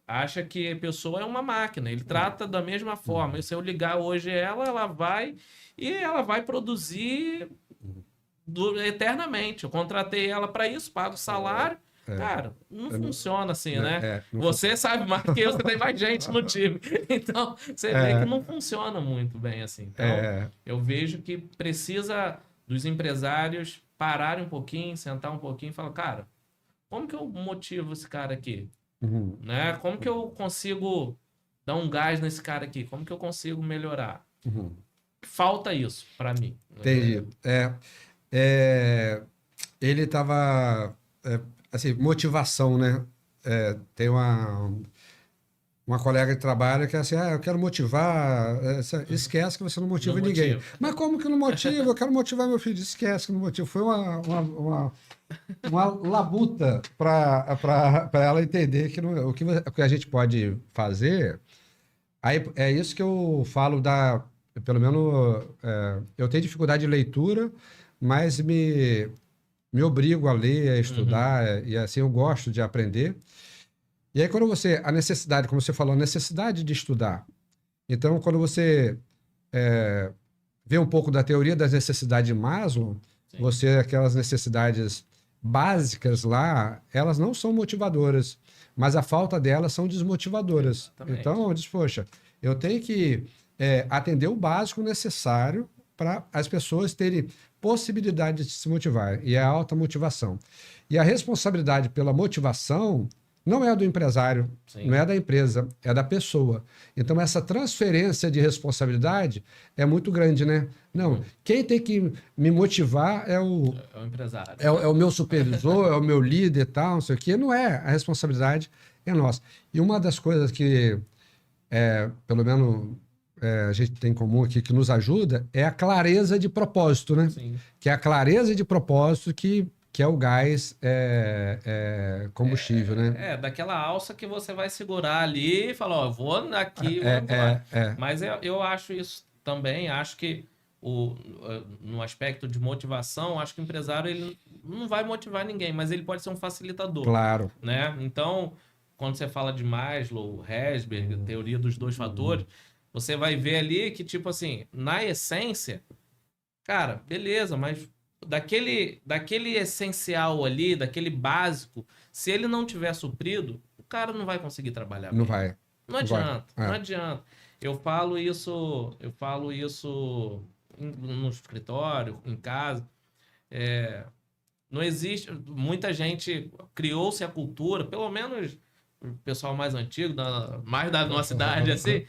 acha que a pessoa é uma máquina, ele trata da mesma forma. E se eu ligar hoje ela vai e ela vai produzir eternamente. Eu contratei ela para isso, pago o salário. Cara, não funciona assim, né? Você sabe mais que eu, você tem mais gente no time. Então, você vê que não funciona muito bem assim. Então, eu vejo que precisa dos empresários pararem um pouquinho, sentar um pouquinho e falar, cara, como que eu motivo esse cara aqui? Né? Como que eu consigo dar um gás nesse cara aqui? Como que eu consigo melhorar? Falta isso para mim. Entendi. Ele estava... assim, motivação, né? Tem uma colega de trabalho que é assim, eu quero motivar, esquece que você não motiva ninguém. Mas como que não motiva? Eu quero motivar meu filho. Esquece que não motiva. Foi uma labuta para ela entender que o que a gente pode fazer. Aí é isso que eu falo pelo menos, eu tenho dificuldade de leitura, mas me obrigo a ler, a estudar, e assim eu gosto de aprender. E aí quando a necessidade, como você falou, a necessidade de estudar. Então, quando você vê um pouco da teoria das necessidades de Maslow, aquelas necessidades básicas lá, elas não são motivadoras, mas a falta delas são desmotivadoras. Exatamente. Então, eu disse, poxa, eu tenho que atender o básico necessário para as pessoas terem possibilidade de se motivar, e é a alta motivação. E a responsabilidade pela motivação não é do empresário, não é da empresa, é da pessoa. Então, essa transferência de responsabilidade é muito grande, né? Não, quem tem que me motivar é o empresário. É o meu supervisor, é o meu líder e tal, não sei o quê. Não é, a responsabilidade é nossa. E uma das coisas que, pelo menos... a gente tem em comum aqui, que nos ajuda, é a clareza de propósito, né? Sim. Que é a clareza de propósito que é o gás combustível, né? Daquela alça que você vai segurar ali e falar, ó, eu vou aqui, Mas eu acho isso também, acho que no aspecto de motivação, acho que o empresário ele não vai motivar ninguém, mas ele pode ser um facilitador. Claro. Né? Então, quando você fala de Maslow, Herzberg, teoria dos 2 fatores, você vai ver ali que, tipo assim, na essência, cara, beleza, mas daquele essencial ali, daquele básico, se ele não tiver suprido, o cara não vai conseguir trabalhar. Não vai. Não adianta, não adianta. Eu falo isso no escritório, em casa. Não existe... Muita gente criou-se a cultura, pelo menos o pessoal mais antigo, mais da nossa idade, assim...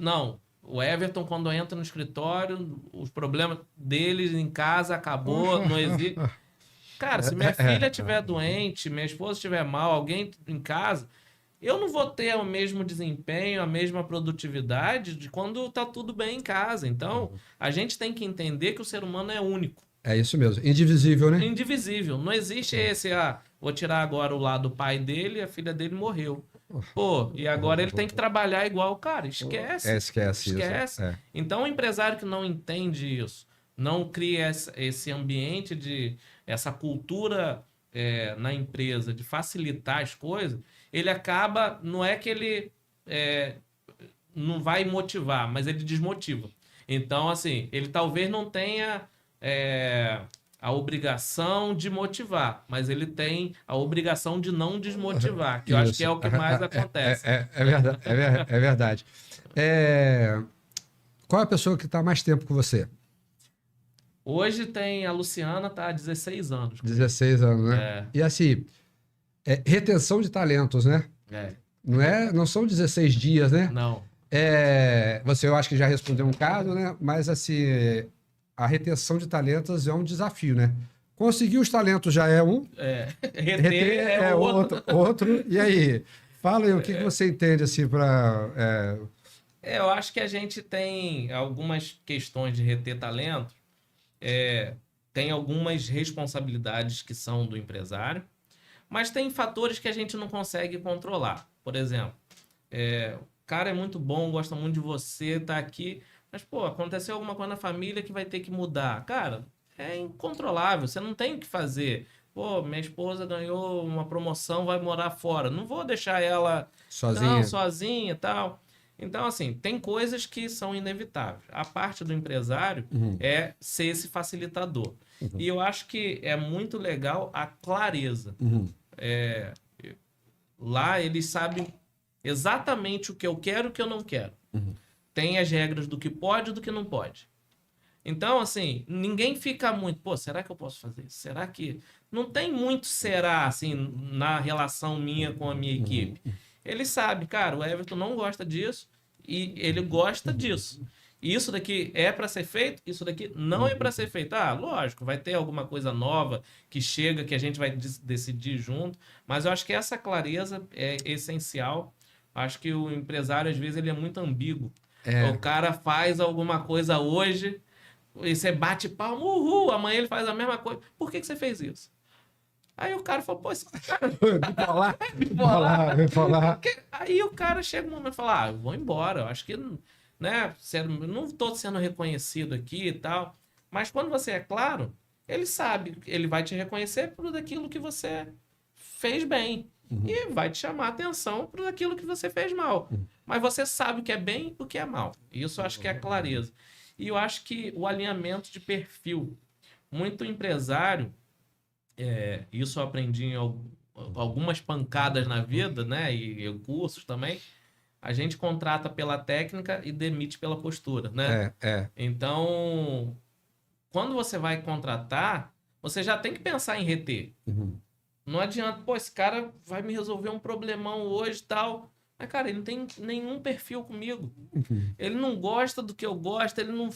Não, o Everton, quando entra no escritório, os problemas deles em casa acabou, não existe. Cara, se minha filha estiver doente, minha esposa estiver mal, alguém em casa, eu não vou ter o mesmo desempenho, a mesma produtividade de quando tá tudo bem em casa. Então, a gente tem que entender que o ser humano é único. É isso mesmo, indivisível, né? Indivisível. Não existe esse, vou tirar agora o lado do pai dele e a filha dele morreu. Pô, e agora ele tem que trabalhar igual o cara. Esquece. Esquece. Então, o empresário que não entende isso, não cria esse ambiente essa cultura na empresa de facilitar as coisas, ele acaba, não é que ele não vai motivar, mas ele desmotiva. Então, assim, ele talvez não tenha a obrigação de motivar, mas ele tem a obrigação de não desmotivar, que eu acho que é o que mais acontece. É verdade. Qual é a pessoa que está mais tempo com você? Hoje tem a Luciana, tá há 16 anos. 16 anos, né? E assim, retenção de talentos, né? Não são 16 dias, né? Não. Eu acho que já respondeu um caso, né? Mas assim, a retenção de talentos é um desafio, né? Conseguir os talentos já é um. Reter é outro. E aí? Fala aí, o que você entende assim para... Eu acho que a gente tem algumas questões de reter talento, tem algumas responsabilidades que são do empresário, mas tem fatores que a gente não consegue controlar. Por exemplo, o cara é muito bom, gosta muito de você, tá aqui, mas, pô, aconteceu alguma coisa na família que vai ter que mudar. Cara, é incontrolável, você não tem o que fazer. Pô, minha esposa ganhou uma promoção, vai morar fora. Não vou deixar ela sozinha e tal. Então, assim, tem coisas que são inevitáveis. A parte do empresário é ser esse facilitador. E eu acho que é muito legal a clareza. Lá eles sabem exatamente o que eu quero e o que eu não quero. Tem as regras do que pode e do que não pode. Então, assim, ninguém fica muito... Pô, será que eu posso fazer isso? Será que... Não tem muito será, assim, na relação minha com a minha equipe. Ele sabe, cara, o Everton não gosta disso e ele gosta disso. Isso daqui é para ser feito, isso daqui não é para ser feito. Ah, lógico, vai ter alguma coisa nova que chega, que a gente vai decidir junto, mas eu acho que essa clareza é essencial. Acho que o empresário, às vezes, ele é muito ambíguo. O cara faz alguma coisa hoje e você bate palma, uhul, amanhã ele faz a mesma coisa. Por que você fez isso? Aí o cara falou, pô, esse cara... Bipolar. Aí o cara chega um momento e fala, eu vou embora, eu acho que, né, eu não estou sendo reconhecido aqui e tal. Mas quando você é claro, ele sabe, ele vai te reconhecer por aquilo que você fez bem. E vai te chamar a atenção por aquilo que você fez mal. Mas você sabe o que é bem e o que é mal. Isso eu acho que é a clareza. E eu acho que o alinhamento de perfil. Muito empresário... isso eu aprendi em algumas pancadas na vida, né? E cursos também. A gente contrata pela técnica e demite pela postura, né? Então, quando você vai contratar, você já tem que pensar em reter. Não adianta, pô, esse cara vai me resolver um problemão hoje e tal. Mas, cara, ele não tem nenhum perfil comigo. Ele não gosta do que eu gosto, ele não...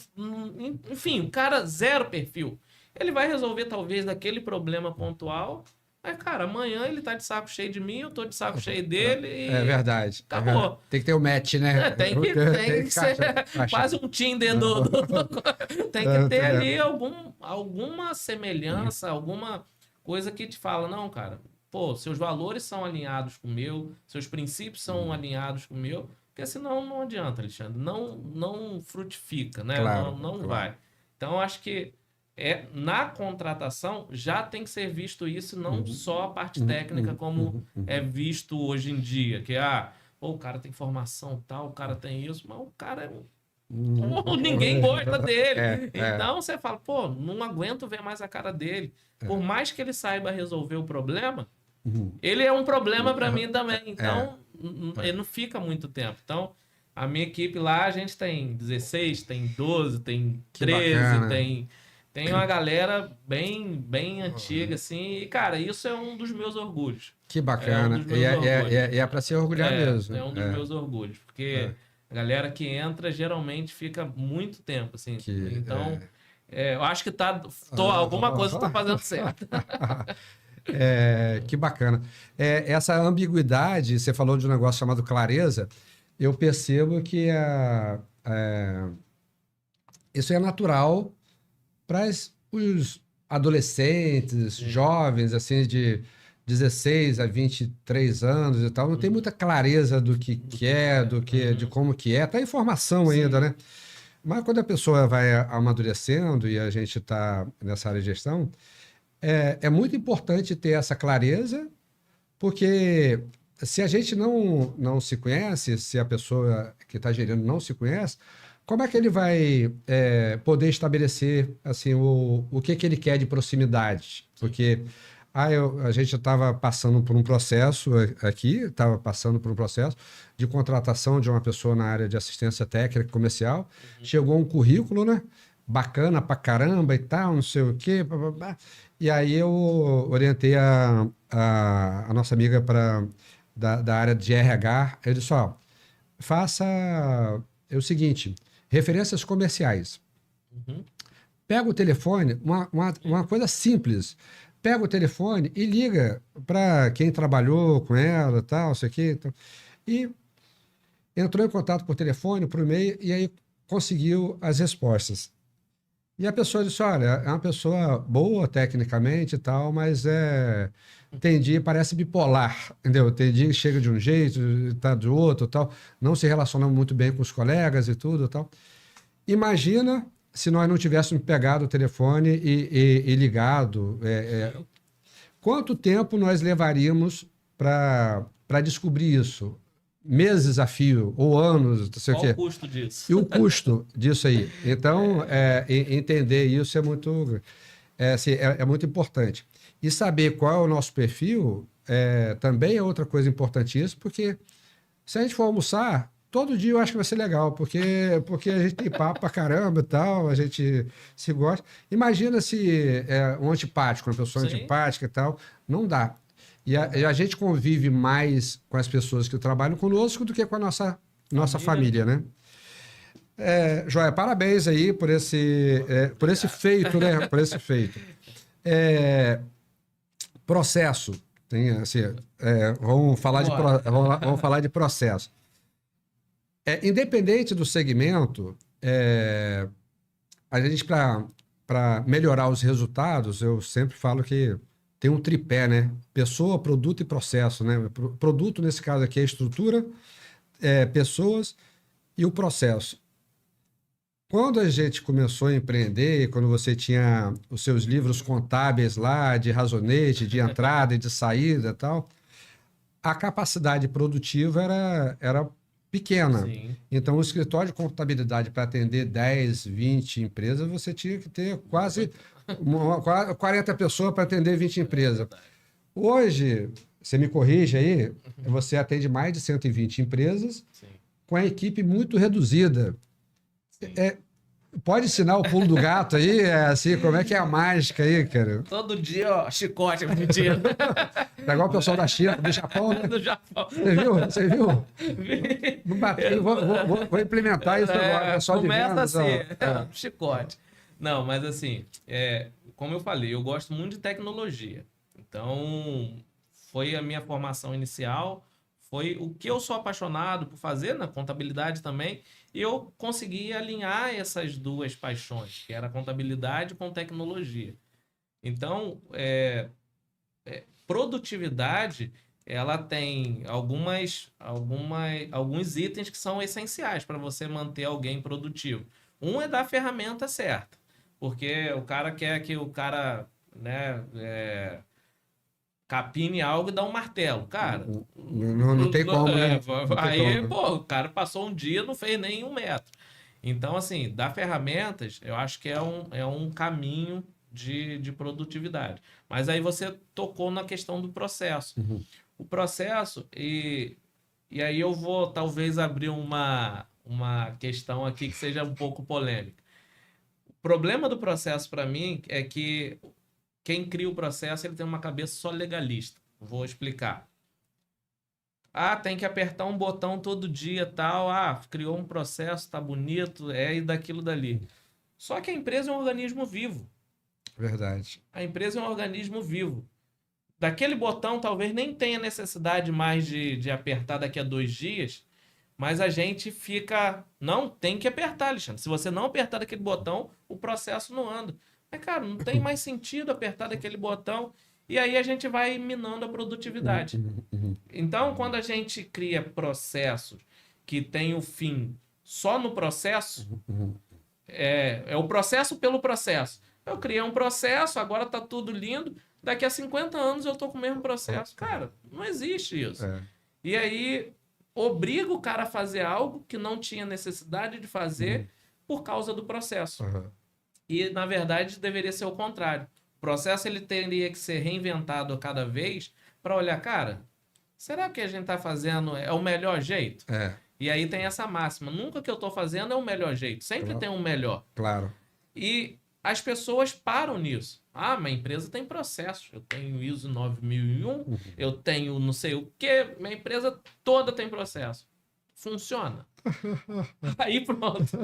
Enfim, o cara zero perfil. Ele vai resolver, talvez, daquele problema pontual. Mas, cara, amanhã ele tá de saco cheio de mim, eu tô de saco cheio dele e... É verdade. Acabou. Tem que ter o match, né? Tem que ser quase um Tinder Tem que ter ali alguma semelhança, alguma coisa que te fala, não, cara, pô, seus valores são alinhados com o meu, seus princípios são alinhados com o meu, porque senão não adianta, Alexandre. Não frutifica, né? Claro, não vai. Então, acho que na contratação já tem que ser visto isso, não só a parte técnica como é visto hoje em dia, que pô, o cara tem formação tal, o cara tem isso, mas o cara ninguém gosta dele. Então você fala, pô, não aguento ver mais a cara dele. Por mais que ele saiba resolver o problema, ele é um problema para mim também. Então, ele não fica muito tempo. Então, a minha equipe lá, a gente tem 16, tem 12, tem 13, tem uma galera bem antiga, assim. E, cara, isso é um dos meus orgulhos. Que bacana. E é para se orgulhar mesmo. É um dos meus orgulhos. Porque a galera que entra, geralmente, fica muito tempo, assim. Então, eu acho que alguma coisa eu tô fazendo certo. Que bacana. Essa ambiguidade, você falou de um negócio chamado clareza, eu percebo que isso é natural para os adolescentes, jovens, assim, de 16 a 23 anos e tal, não tem muita clareza do que quer, de como que é, tá em formação ainda, né? Mas quando a pessoa vai amadurecendo, e a gente está nessa área de gestão, é muito importante ter essa clareza, porque se a gente não se conhece, se a pessoa que está gerindo não se conhece, como é que ele vai poder estabelecer assim, o que ele quer de proximidade? Porque a gente estava passando por um processo de contratação de uma pessoa na área de assistência técnica comercial. Chegou um currículo, né? Bacana pra caramba e tal, não sei o quê. E aí eu orientei a nossa amiga da área de RH. Eu disse, faça o seguinte, referências comerciais. Pega o telefone, uma coisa simples. Pega o telefone e liga para quem trabalhou com ela, tal, isso aqui. Então, e entrou em contato por telefone, por e-mail, e aí conseguiu as respostas. E a pessoa disse, olha, é uma pessoa boa tecnicamente e tal, mas tem dia parece bipolar, entendeu? Tem dia que chega de um jeito, tá do outro tal, não se relaciona muito bem com os colegas e tudo tal. Imagina se nós não tivéssemos pegado o telefone e ligado. Quanto tempo nós levaríamos para descobrir isso? Meses a fio, ou anos, não sei o quê. Qual o custo disso? E o custo disso aí. Então, entender isso é muito, é muito importante. E saber qual é o nosso perfil também é outra coisa importantíssima, porque se a gente for almoçar, todo dia eu acho que vai ser legal, porque a gente tem papo pra caramba e tal, a gente se gosta. Imagina se um antipático, uma pessoa Sim. antipática e tal, não dá. E a gente convive mais com as pessoas que trabalham conosco do que com a nossa família, né? Joia, parabéns aí por esse feito, né? Por esse feito. Processo. Tem, assim, vamos falar de processo. Independente do segmento, a gente, para melhorar os resultados, eu sempre falo que tem um tripé, né? Pessoa, produto e processo, né? Produto, nesse caso aqui, é a estrutura, pessoas e o processo. Quando a gente começou a empreender, quando você tinha os seus livros contábeis lá, de razonete, de entrada e de saída e tal, a capacidade produtiva era pequena. Sim. Então, o escritório de contabilidade para atender 10, 20 empresas, você tinha que ter quase 40 pessoas para atender 20 empresas. Hoje, você me corrige aí, você atende mais de 120 empresas. Sim. Com a equipe muito reduzida. Pode ensinar o pulo do gato aí? Assim, como é que é a mágica aí, cara? Todo dia, ó, chicote, mentira. Tá igual o pessoal da China, do Japão, né? Do Japão. Você viu? Não bateu. Vou implementar isso agora. Só começa de vendas, assim, chicote. Não, mas assim, como eu falei, eu gosto muito de tecnologia. Então, foi a minha formação inicial, foi o que eu sou apaixonado por fazer na contabilidade também, e eu consegui alinhar essas duas paixões, que era a contabilidade com tecnologia. Então, produtividade, ela tem alguns itens que são essenciais para você manter alguém produtivo. Um é dar a ferramenta certa, porque o cara quer que o cara, né, capine algo e dá um martelo. Cara, não tem como, né? Aí, pô, o cara passou um dia e não fez nem 1 metro. Então, assim, dar ferramentas, eu acho que é um caminho de produtividade. Mas aí você tocou na questão do processo. Uhum. O processo, e aí eu vou talvez abrir uma questão aqui que seja um pouco polêmica. O problema do processo, para mim, é que quem cria o processo, ele tem uma cabeça só legalista. Vou explicar. Tem que apertar um botão todo dia, tal. Criou um processo, tá bonito, e daquilo dali. Só que a empresa é um organismo vivo. Verdade. A empresa é um organismo vivo. Daquele botão talvez nem tenha necessidade mais de apertar daqui a 2 dias, mas a gente fica... Não, tem que apertar, Alexandre. Se você não apertar daquele botão, o processo não anda. Mas, cara, não tem mais sentido apertar daquele botão. E aí a gente vai minando a produtividade. Então, quando a gente cria processos que tem o fim só no processo, é o processo pelo processo. Eu criei um processo, agora tá tudo lindo, daqui a 50 anos eu tô com o mesmo processo. Cara, não existe isso. E aí, obriga o cara a fazer algo que não tinha necessidade de fazer por causa do processo. E, na verdade, deveria ser o contrário. O processo ele teria que ser reinventado a cada vez para olhar, cara, será que a gente tá fazendo é o melhor jeito? E aí tem essa máxima. Nunca que eu tô fazendo é o melhor jeito. Sempre tem um melhor. Claro. E as pessoas param nisso. Minha empresa tem processo. Eu tenho ISO 9001, eu tenho não sei o quê. Minha empresa toda tem processo. funciona. Aí pronto.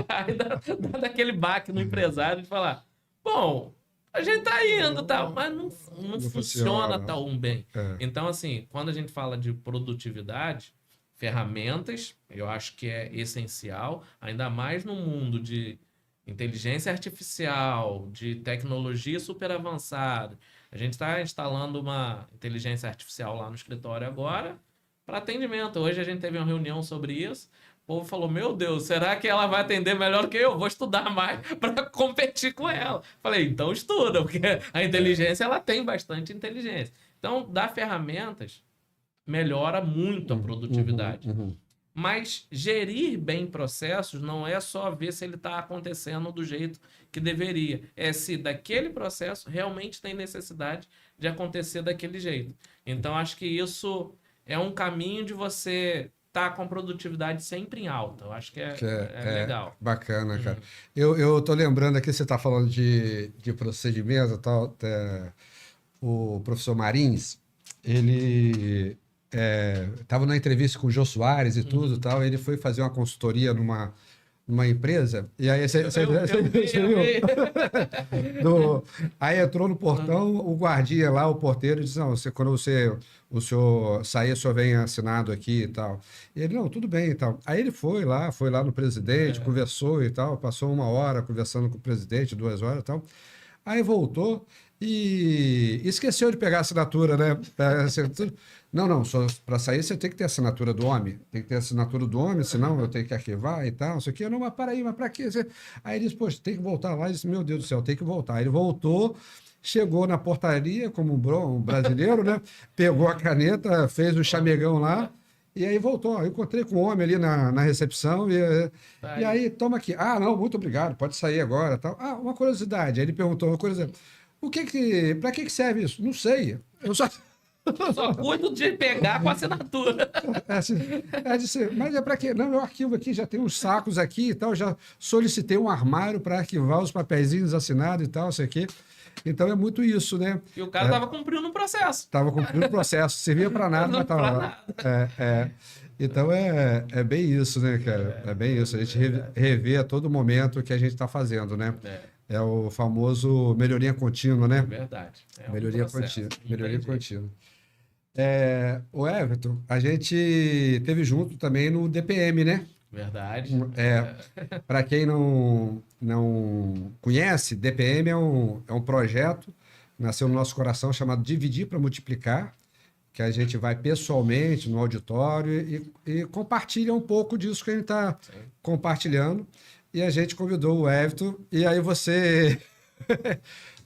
Aí dá daquele baque no empresário de falar, bom, a gente tá indo, tá, mas não funciona tão bem. Então, assim, quando a gente fala de produtividade, ferramentas, eu acho que é essencial, ainda mais no mundo de inteligência artificial, de tecnologia super avançada. A gente está instalando uma inteligência artificial lá no escritório agora para atendimento. Hoje a gente teve uma reunião sobre isso. O povo falou, meu Deus, será que ela vai atender melhor que eu? Vou estudar mais para competir com ela. Falei, então estuda, porque a inteligência ela tem bastante inteligência. Então, dar ferramentas melhora muito a produtividade. Mas gerir bem processos não é só ver se ele está acontecendo do jeito que deveria. É se daquele processo realmente tem necessidade de acontecer daquele jeito. Então, acho que isso é um caminho de você estar com a produtividade sempre em alta. Eu acho que é legal. Bacana, cara. Eu tô lembrando aqui, você está falando de procedimento e tal, o professor Marins, ele... estava na entrevista com o Jô Soares e tudo tal, ele foi fazer uma consultoria numa empresa, e aí você viu? Aí entrou no portão, o guardinha lá, o porteiro, disse, não, quando o senhor sair, o senhor vem assinado aqui e tal. E ele, não, tudo bem e tal. Aí ele foi lá no presidente, conversou e tal, passou 1 hora conversando com o presidente, 2 horas e tal. Aí voltou e esqueceu de pegar a assinatura, né? Não, só para sair você tem que ter a assinatura do homem. Tem que ter a assinatura do homem, senão eu tenho que arquivar e tal, não sei o quê. Não, mas para aí, mas para quê? Aí ele disse, poxa, tem que voltar lá. Ele disse, meu Deus do céu, tem que voltar. Aí ele voltou, chegou na portaria, como um brasileiro, né? Pegou a caneta, fez o chamegão lá, e aí voltou. Eu encontrei com o homem ali na recepção, e aí, toma aqui. Ah, não, muito obrigado, pode sair agora. Tal. Ah, uma curiosidade. Aí ele perguntou uma coisa, para que serve isso? Não sei, eu só cuido de pegar com a assinatura. Mas é para quê? Não, meu arquivo aqui já tem uns sacos aqui e tal, já solicitei um armário para arquivar os papeizinhos assinados e tal, isso aqui. Então é muito isso, né? E o cara estava cumprindo um processo. Estava cumprindo o processo, servia para nada, mas estava lá. Então é bem isso, né, cara? É bem isso. A gente revê a todo momento o que a gente está fazendo, né? É o famoso melhoria contínua, né? Verdade. Melhoria contínua. Melhoria contínua. O Everton, a gente teve junto também no DPM, né? Verdade. Para quem não conhece, DPM é um projeto, nasceu no nosso coração, chamado Dividir para Multiplicar, que a gente vai pessoalmente no auditório e compartilha um pouco disso que a gente está compartilhando. E a gente convidou o Everton, e aí você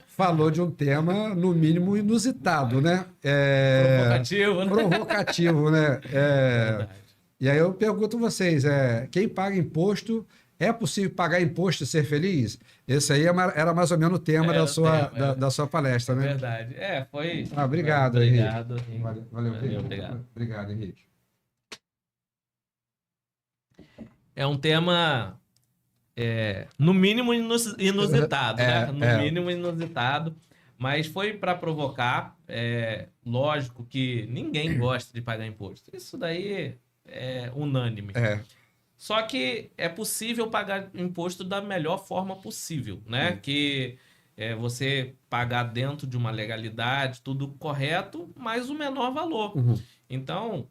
falou de um tema, no mínimo, inusitado, né? Provocativo, né? Provocativo, né? E aí eu pergunto a vocês, quem paga imposto, é possível pagar imposto e ser feliz? Esse aí era mais ou menos o tema da sua palestra, né? Verdade. Foi... Obrigado, obrigado, Henrique. Valeu, Henrique. Obrigado. Obrigado, Henrique. É um tema... no mínimo inusitado, né? No mínimo inusitado, mas foi para provocar. Lógico que ninguém gosta de pagar imposto. Isso daí é unânime. Só que é possível pagar imposto da melhor forma possível, né? Que você pagar dentro de uma legalidade, tudo correto, mas o menor valor. Então,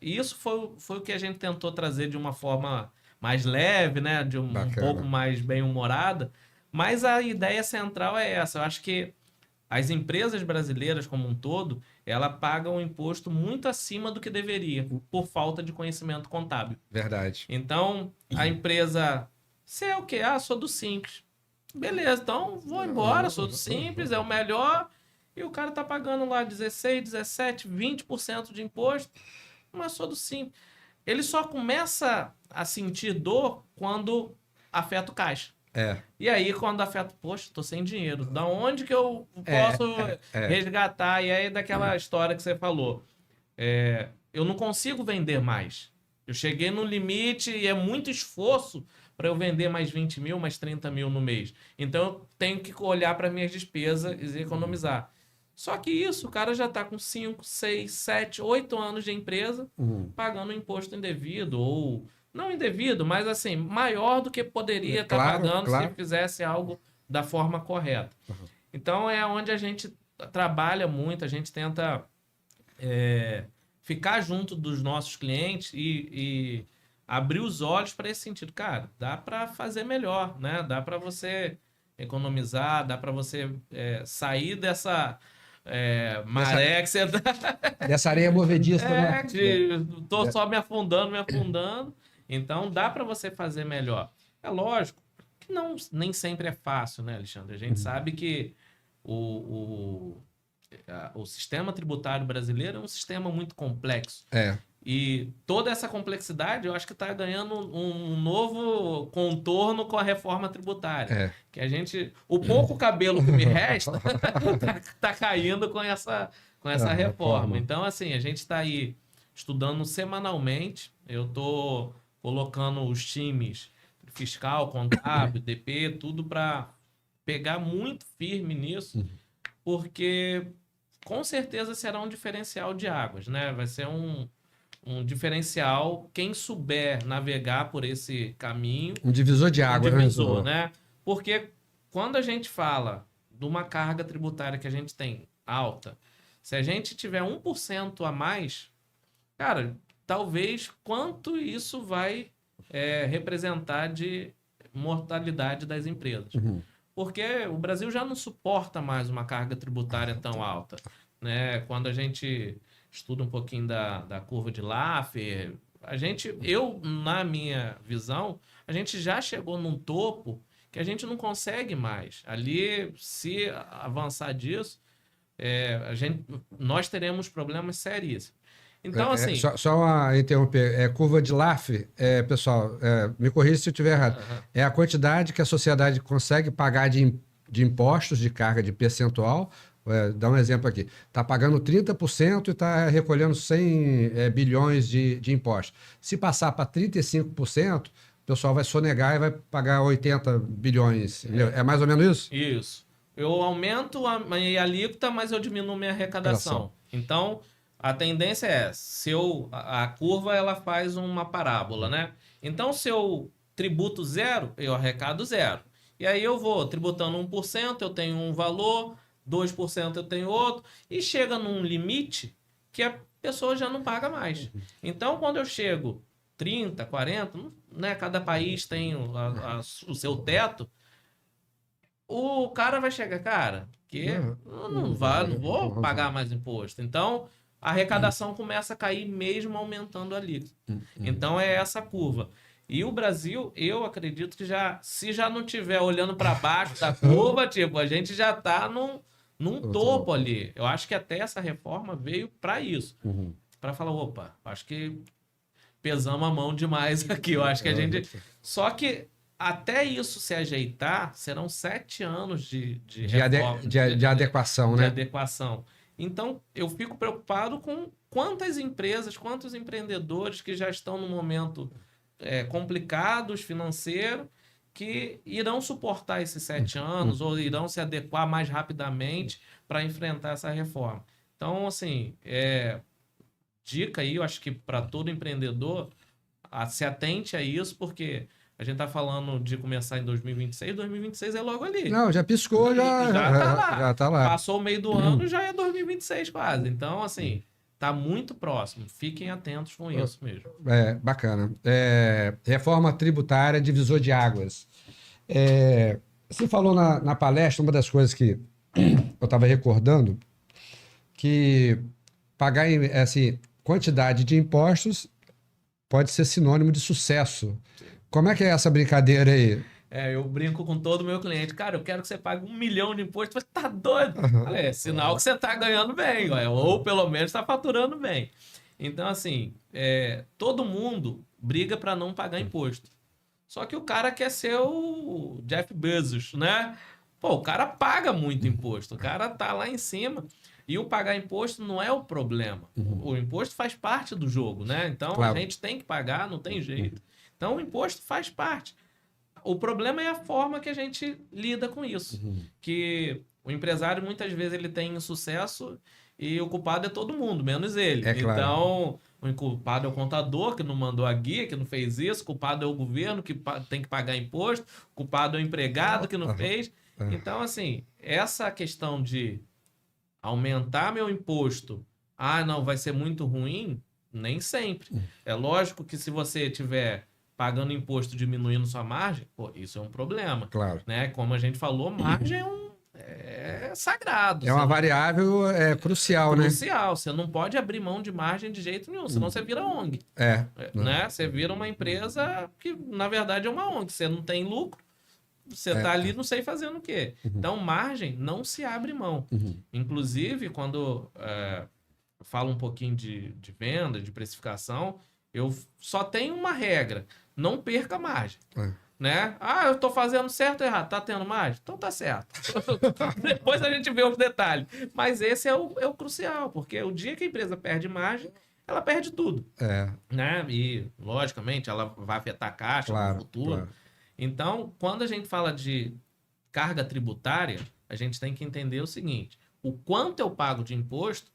isso foi o que a gente tentou trazer de uma forma mais leve, né? De um pouco mais bem-humorada. Mas a ideia central é essa. Eu acho que as empresas brasileiras como um todo, ela pagam um imposto muito acima do que deveria, por falta de conhecimento contábil. Verdade. Então, a empresa... Você é o quê? Sou do Simples. Beleza, então vou embora, sou do Simples, é o melhor. E o cara tá pagando lá 16%, 17%, 20% de imposto, mas sou do Simples. Ele só começa a sentir dor quando afeta o caixa. E aí, quando afeta, poxa, tô sem dinheiro. Da onde que eu posso resgatar? E aí, daquela história que você falou. Eu não consigo vender mais. Eu cheguei no limite e é muito esforço para eu vender mais 20 mil, mais 30 mil no mês. Então, eu tenho que olhar para minhas despesas e economizar. Só que isso, o cara já está com 5, 6, 7, 8 anos de empresa pagando imposto indevido, ou não indevido, mas assim, maior do que poderia estar pagando se fizesse algo da forma correta. Então é onde a gente trabalha muito, a gente tenta ficar junto dos nossos clientes e abrir os olhos para esse sentido. Cara, dá para fazer melhor, né? Dá para você economizar, dá para você sair dessa maré que você tá... Dessa areia movediça, né? Tô só me afundando. Então, dá para você fazer melhor. É lógico que nem sempre é fácil, né, Alexandre? A gente sabe que o sistema tributário brasileiro é um sistema muito complexo. E toda essa complexidade, eu acho que está ganhando um novo contorno com a reforma tributária. Que a gente... O pouco cabelo que me resta tá caindo com essa reforma. Então, assim, a gente está aí estudando semanalmente. Eu estou colocando os times fiscal, contábil, DP, tudo para pegar muito firme nisso, porque com certeza será um diferencial de águas, né? Vai ser um diferencial, quem souber navegar por esse caminho... Um divisor de águas. Né? Porque quando a gente fala de uma carga tributária que a gente tem alta, se a gente tiver 1% a mais, cara, talvez quanto isso vai representar de mortalidade das empresas. Porque o Brasil já não suporta mais uma carga tributária tão alta, né? Quando a gente estuda um pouquinho da curva de Laffer, na minha visão, a gente já chegou num topo que a gente não consegue mais. Ali, se avançar disso, nós teremos problemas sérios. Então, assim... Só interromper. Curva de Laffer, pessoal, me corrija se eu estiver errado. É a quantidade que a sociedade consegue pagar de impostos, de carga, de percentual. Dá um exemplo aqui. Está pagando 30% e está recolhendo 100 bilhões de impostos. Se passar para 35%, o pessoal vai sonegar e vai pagar 80 bilhões. É mais ou menos isso? Isso. Eu aumento a alíquota, mas eu diminuo minha arrecadação. Então, a tendência é, a curva ela faz uma parábola, né? Então, se eu tributo 0, eu arrecado 0. E aí eu vou tributando 1%, eu tenho um valor, 2% eu tenho outro, e chega num limite que a pessoa já não paga mais. Então, quando eu chego 30, 40, né, cada país tem o seu teto, o cara vai chegar, cara, que não vou pagar mais imposto. Então, a arrecadação começa a cair mesmo aumentando a alíquota. Então, é essa curva. E o Brasil, eu acredito que se já não estiver olhando para baixo da curva, a gente já está num topo ali. Eu acho que até essa reforma veio para isso. Para falar, opa, acho que pesamos a mão demais aqui. Eu acho que a gente... Só que até isso se ajeitar, serão 7 anos de reforma. De adequação, né? De adequação. Então, eu fico preocupado com quantas empresas, quantos empreendedores que já estão num momento complicados financeiro, que irão suportar esses 7 anos ou irão se adequar mais rapidamente para enfrentar essa reforma. Então, assim, dica aí, eu acho que para todo empreendedor, se atente a isso, porque a gente está falando de começar em 2026, 2026 é logo ali. Não, já piscou, já tá lá. Passou o meio do ano, já é 2026 quase. Então, assim, tá muito próximo. Fiquem atentos com isso mesmo. Bacana. Reforma tributária, divisor de águas. Você falou na palestra, uma das coisas que eu estava recordando, que pagar quantidade de impostos pode ser sinônimo de sucesso. Como é que é essa brincadeira aí? Eu brinco com todo meu cliente. Cara, eu quero que você pague 1 milhão de impostos. Você tá doido? Sinal que você tá ganhando bem, ou pelo menos tá faturando bem. Então, assim, todo mundo briga para não pagar imposto. Só que o cara quer ser o Jeff Bezos, né? Pô, o cara paga muito imposto. O cara tá lá em cima. E o pagar imposto não é o problema. O imposto faz parte do jogo, né? Então, claro, a gente tem que pagar, não tem jeito. Então, o imposto faz parte. O problema é a forma que a gente lida com isso. Que o empresário, muitas vezes, ele tem sucesso e o culpado é todo mundo, menos ele. É claro. Então, o culpado é o contador, que não mandou a guia, que não fez isso. O culpado é o governo, que tem que pagar imposto. O culpado é o empregado, que não fez. Então, assim, essa questão de aumentar meu imposto, não, vai ser muito ruim, nem sempre. É lógico que se você tiver pagando imposto diminuindo sua margem, pô, isso é um problema. Claro. Né? Como a gente falou, margem é sagrado. É uma variável crucial, né? Crucial. Você não pode abrir mão de margem de jeito nenhum, senão você vira ONG. Né? Você vira uma empresa que, na verdade, é uma ONG. Você não tem lucro, você está ali não sei fazendo o quê. Então, margem não se abre mão. Inclusive, quando eu falo um pouquinho de venda, de precificação, eu só tenho uma regra: não perca margem. Né? Eu tô fazendo certo ou errado? Tá tendo margem? Então tá certo. Depois a gente vê os detalhes. Mas esse é o crucial, porque o dia que a empresa perde margem, ela perde tudo. Né? E, logicamente, ela vai afetar a caixa no futuro. Claro. Então, quando a gente fala de carga tributária, a gente tem que entender o seguinte: o quanto eu pago de imposto,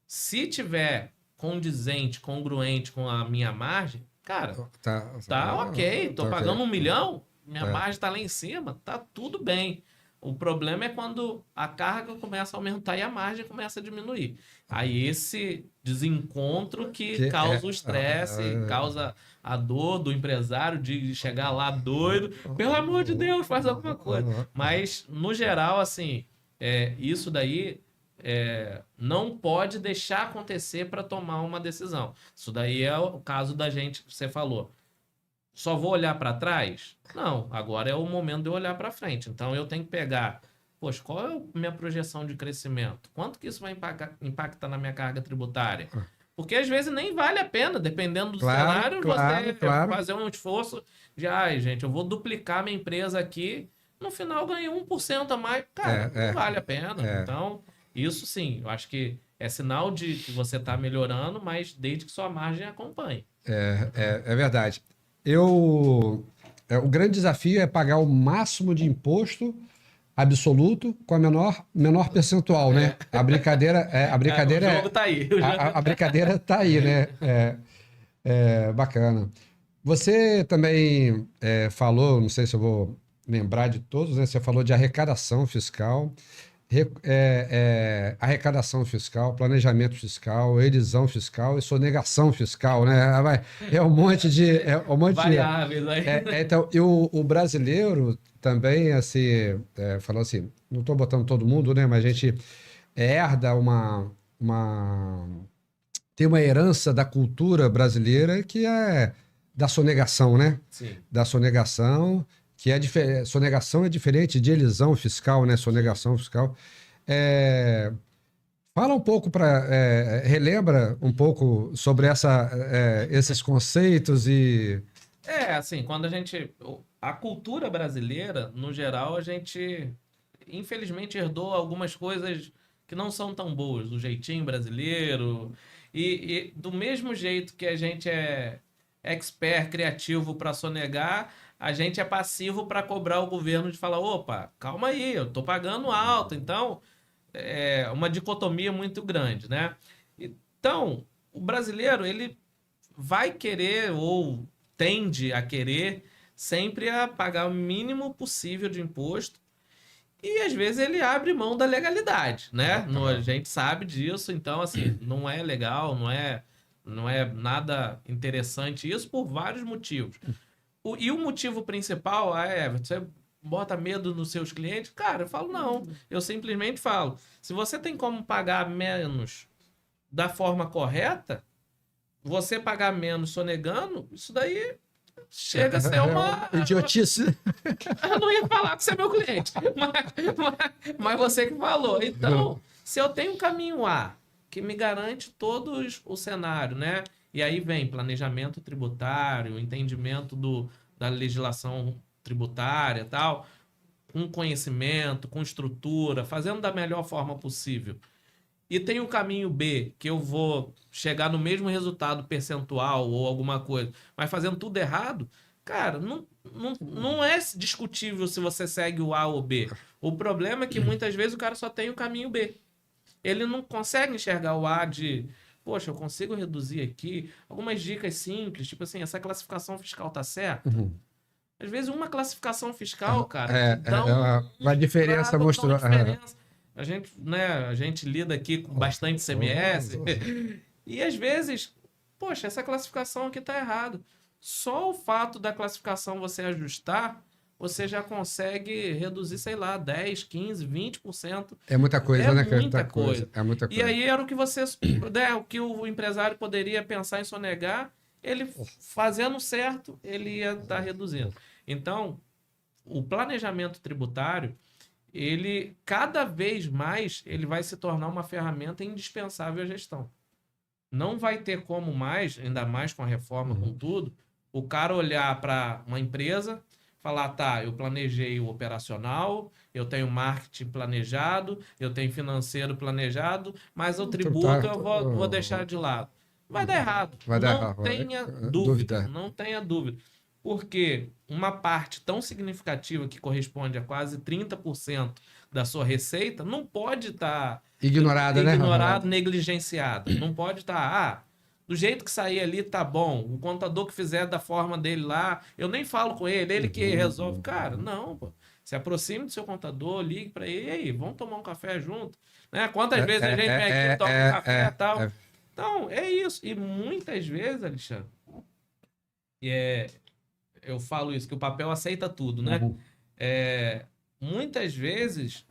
se tiver condizente, congruente com a minha margem, cara, tá ok. Tô pagando 1 milhão, minha margem tá lá em cima, tá tudo bem. O problema é quando a carga começa a aumentar e a margem começa a diminuir. Aí esse desencontro que causa o estresse, causa a dor do empresário de chegar lá doido. Pelo amor de Deus, faz alguma coisa. Mas, no geral, assim, isso daí não pode deixar acontecer para tomar uma decisão. Isso daí é o caso da gente que você falou. Só vou olhar para trás? Não, agora é o momento de eu olhar para frente. Então eu tenho que pegar, poxa, qual é a minha projeção de crescimento? Quanto que isso vai impactar na minha carga tributária? Porque às vezes nem vale a pena, dependendo do cenário, você fazer um esforço de, gente, eu vou duplicar minha empresa aqui, no final ganhei 1% a mais. Cara, não vale a pena. Então, isso sim, eu acho que é sinal de que você está melhorando, mas desde que sua margem acompanhe. É verdade. O grande desafio é pagar o máximo de imposto absoluto com a menor percentual, né? A brincadeira o jogo tá aí. A brincadeira tá aí, né? Bacana. Você também falou, não sei se eu vou lembrar de todos, né? Você falou de arrecadação fiscal. Arrecadação fiscal, planejamento fiscal, elisão fiscal e sonegação fiscal, né? É um monte de variáveis aí. Então, o brasileiro também, assim, falou assim, não estou botando todo mundo, né? Mas a gente herda tem uma herança da cultura brasileira que é da sonegação, né? Sim. Da sonegação. Que sonegação é diferente de elisão fiscal, né? Sonegação fiscal. Fala um pouco relembra um pouco sobre esses conceitos e... assim, quando a cultura brasileira, no geral, a gente, infelizmente, herdou algumas coisas que não são tão boas. O jeitinho brasileiro. E do mesmo jeito que a gente é expert, criativo para sonegar, a gente é passivo para cobrar o governo de falar, opa, calma aí, eu tô pagando alto. Então, é uma dicotomia muito grande, né? Então, o brasileiro, ele vai querer ou tende a querer sempre a pagar o mínimo possível de imposto e, às vezes, ele abre mão da legalidade, né? A gente sabe disso, então, assim, não é legal, não é nada interessante isso por vários motivos. E o motivo principal você bota medo nos seus clientes? Cara, eu falo não. Eu simplesmente falo, se você tem como pagar menos da forma correta, você pagar menos sonegando, isso daí chega a ser uma... idiotice. Eu não ia falar que você é meu cliente, mas você que falou. Então, se eu tenho um caminho A, que me garante todo o cenário, né? E aí vem planejamento tributário, entendimento da legislação tributária e tal, com conhecimento, com estrutura, fazendo da melhor forma possível. E tem o caminho B, que eu vou chegar no mesmo resultado percentual ou alguma coisa, mas fazendo tudo errado, Cara, não é discutível se você segue o A ou o B. O problema é que muitas vezes o cara só tem o caminho B. Ele não consegue enxergar o A de, poxa, eu consigo reduzir aqui. Algumas dicas simples, tipo assim, essa classificação fiscal tá certa? Às vezes uma classificação fiscal, cara, te dá uma diferença mostrou. diferença. A gente lida aqui com bastante CMS. E às vezes, poxa, essa classificação aqui tá errada. Só o fato da classificação você ajustar, você já consegue reduzir, sei lá, 10, 15, 20%. É muita coisa, né? Muita coisa. É muita coisa. E aí era o que você, né, o que o empresário poderia pensar em sonegar, ele fazendo certo, ele ia estar reduzindo. Então, o planejamento tributário, ele cada vez mais ele vai se tornar uma ferramenta indispensável à gestão. Não vai ter como mais, ainda mais com a reforma, com tudo, o cara olhar para uma empresa, falar, tá, eu planejei o operacional, eu tenho marketing planejado, eu tenho financeiro planejado, mas o tributo eu vou deixar de lado. Vai dar errado. Não tenha dúvida. Não tenha dúvida. Porque uma parte tão significativa que corresponde a quase 30% da sua receita não pode estar ignorada, né? Negligenciada. Não pode estar, do jeito que sair ali tá bom. O contador que fizer da forma dele lá, eu nem falo com ele, ele que resolve. Cara, não, pô. Se aproxime do seu contador, ligue para ele, e aí, vamos tomar um café junto? Né? Quantas vezes a gente vem aqui e toma um café e tal? Então, é isso. E muitas vezes, Alexandre, eu falo isso, que o papel aceita tudo, né? Muitas vezes,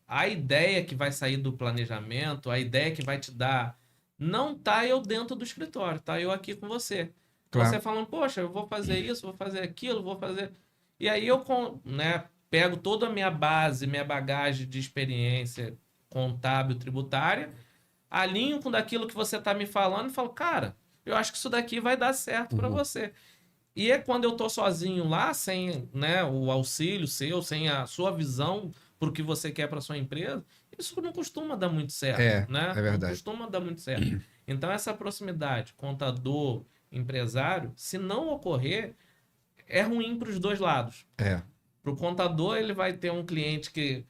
a ideia que vai sair do planejamento, a ideia que vai te dar, não tá eu dentro do escritório, tá eu aqui com você. Claro. Você falando, poxa, eu vou fazer isso, vou fazer aquilo, vou fazer... E aí eu, né, pego toda a minha base, minha bagagem de experiência contábil, tributária, alinho com daquilo que você tá me falando e falo, cara, eu acho que isso daqui vai dar certo para você. E é quando eu tô sozinho lá, sem, né, o auxílio seu, sem a sua visão para o que você quer para sua empresa, isso não costuma dar muito certo, né? É verdade. Não costuma dar muito certo. Então, essa proximidade, contador, empresário, se não ocorrer, é ruim para os dois lados. Para o contador, ele vai ter um cliente que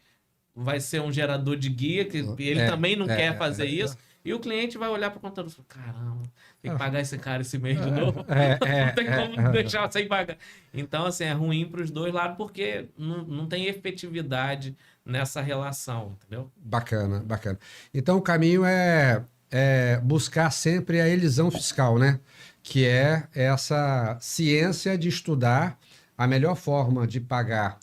vai ser um gerador de guia, que ele também não quer fazer isso. E o cliente vai olhar para o contador e falar, caramba, tem que pagar esse cara esse mês de novo. Não tem como deixar sem pagar. Então, assim, é ruim para os dois lados porque não tem efetividade nessa relação, entendeu? Bacana, bacana. Então, o caminho é buscar sempre a elisão fiscal, né? Que é essa ciência de estudar a melhor forma de pagar